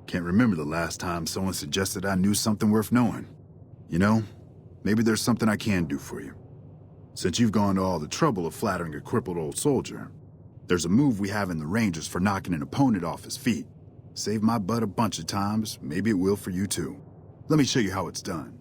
O: Can't remember the last time someone suggested I knew something worth knowing. You know, maybe there's something I can do for you. Since you've gone to all the trouble of flattering a crippled old soldier, there's a move we have in the Rangers for knocking an opponent off his feet. Saved my butt a bunch of times, maybe it will for you too. Let me show you how it's done.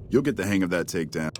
O: You'll get the hang of that takedown.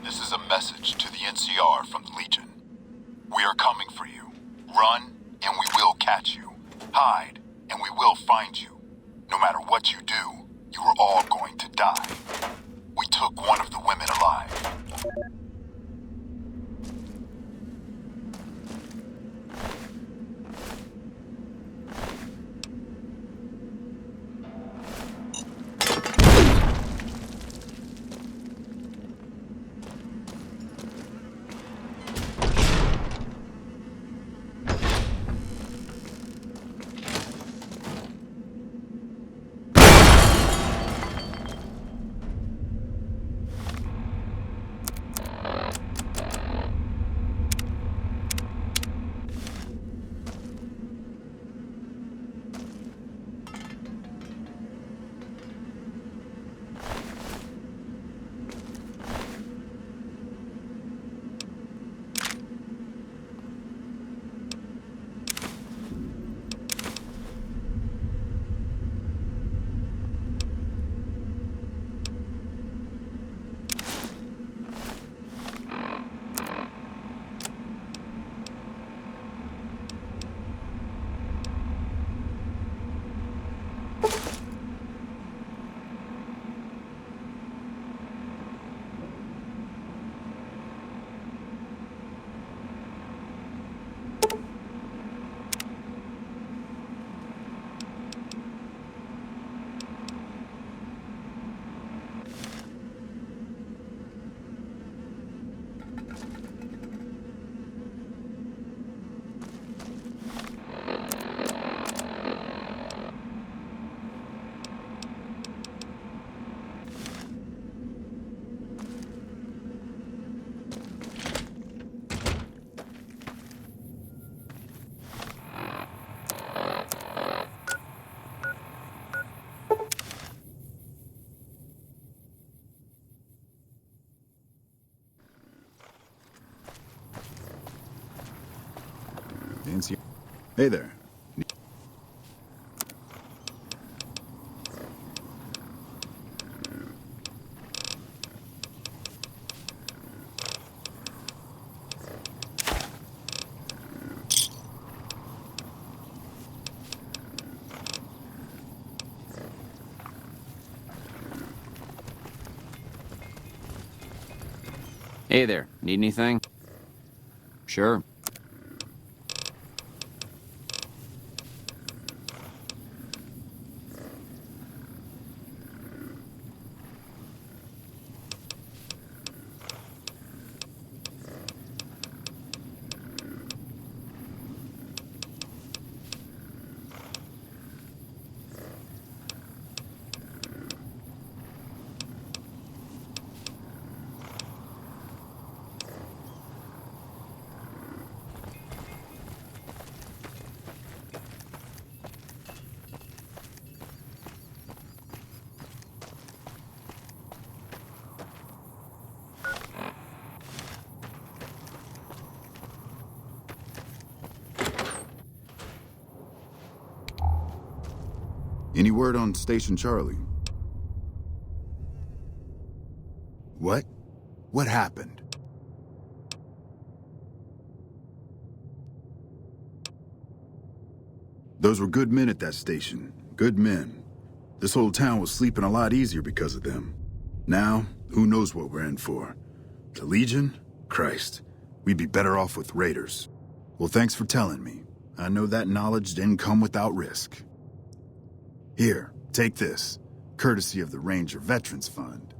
F: This is a message to the NCR from the Legion. We are coming for you. Run, and we will catch you. Hide, and we will find you. No matter what you do, you are all going to die. We took one of the women alive.
O: Hey there.
T: Hey there, need anything? Sure.
O: Any word on Station Charlie? What? What happened? Those were good men at that station. Good men. This whole town was sleeping a lot easier because of them. Now, who knows what we're in for? The Legion? Christ. We'd be better off with raiders. Well, thanks for telling me. I know that knowledge didn't come without risk. Here, take this. Courtesy of the Ranger Veterans Fund.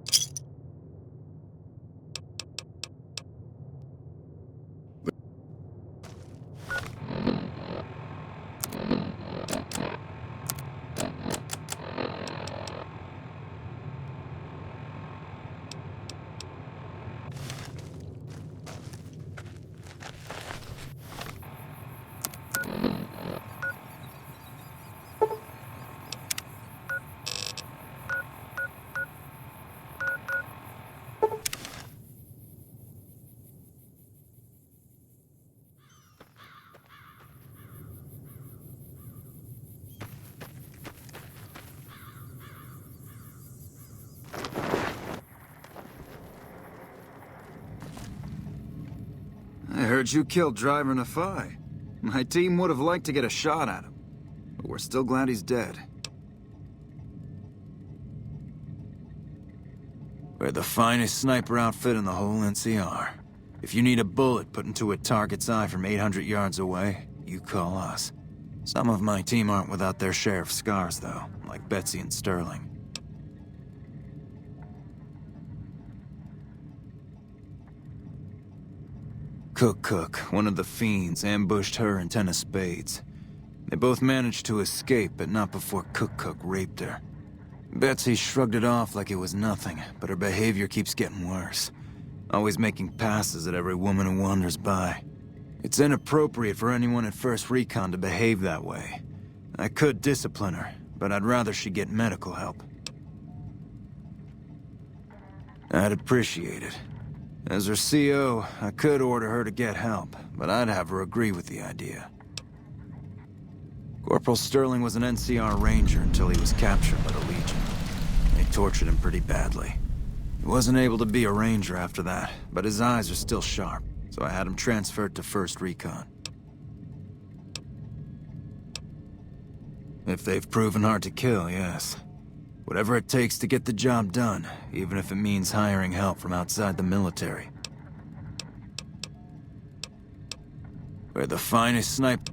G: heard you killed Driver Nafai. My team would have liked to get a shot at him, but we're still glad he's dead. We're the finest sniper outfit in the whole NCR. If you need a bullet put into a target's eye from 800 yards away, you call us. Some of my team aren't without their share of scars, though, like Betsy and Sterling. Cook, one of the fiends, ambushed her and 10 of spades. They both managed to escape, but not before Cook raped her. Betsy shrugged it off like it was nothing, but her behavior keeps getting worse. Always making passes at every woman who wanders by. It's inappropriate for anyone at First Recon to behave that way. I could discipline her, but I'd rather she get medical help. I'd appreciate it. As her CO, I could order her to get help, but I'd have her agree with the idea. Corporal Sterling was an NCR Ranger until he was captured by the Legion. They tortured him pretty badly. He wasn't able to be a Ranger after that, but his eyes are still sharp, so I had him transferred to First Recon. If they've proven hard to kill, yes. Whatever it takes to get the job done, even if it means hiring help from outside the military. We're the finest sniper.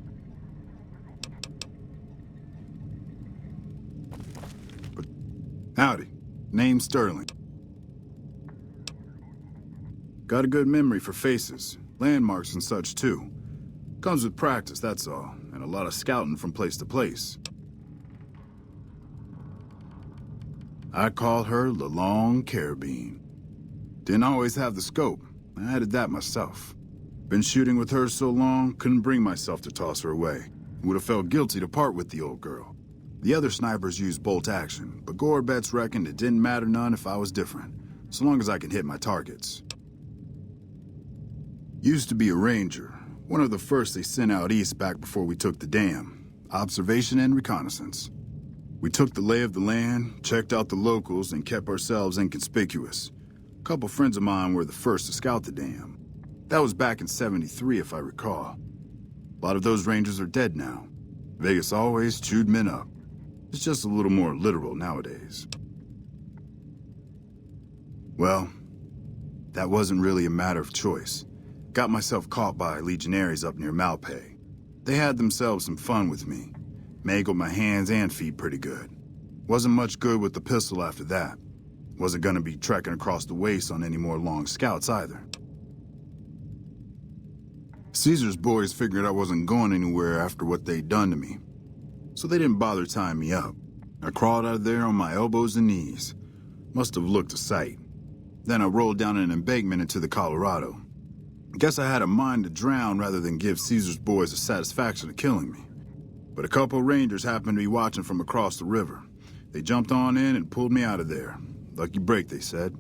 O: Howdy. Name's Sterling. Got a good memory for faces, landmarks and such too. Comes with practice, that's all, and a lot of scouting from place to place. I called her the Long Carabine. Didn't always have the scope. I added that myself. Been shooting with her so long, couldn't bring myself to toss her away. Would have felt guilty to part with the old girl. The other snipers used bolt action, but Gorbets reckoned it didn't matter none if I was different, so long as I could hit my targets. Used to be a ranger, one of the first they sent out east back before we took the dam. Observation and reconnaissance. We took the lay of the land, checked out the locals, and kept ourselves inconspicuous. A couple friends of mine were the first to scout the dam. That was back in '73, if I recall. A lot of those rangers are dead now. Vegas always chewed men up. It's just a little more literal nowadays. Well, that wasn't really a matter of choice. Got myself caught by legionaries up near Malpay. They had themselves some fun with me. Mangled my hands and feet pretty good. Wasn't much good with the pistol after that. Wasn't gonna be trekking across the waste on any more long scouts either. Caesar's boys figured I wasn't going anywhere after what they'd done to me. So they didn't bother tying me up. I crawled out of there on my elbows and knees. Must have looked a sight. Then I rolled down an embankment into the Colorado. Guess I had a mind to drown rather than give Caesar's boys the satisfaction of killing me. But a couple rangers happened to be watching from across the river. They jumped on in and pulled me out of there. Lucky break, they said.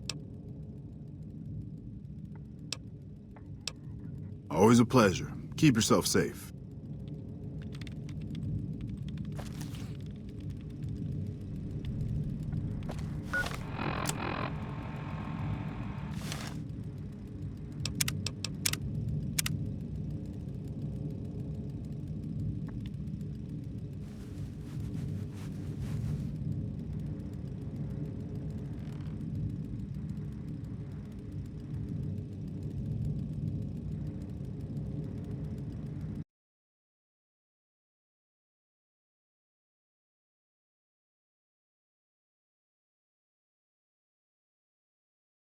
O: Always a pleasure. Keep yourself safe.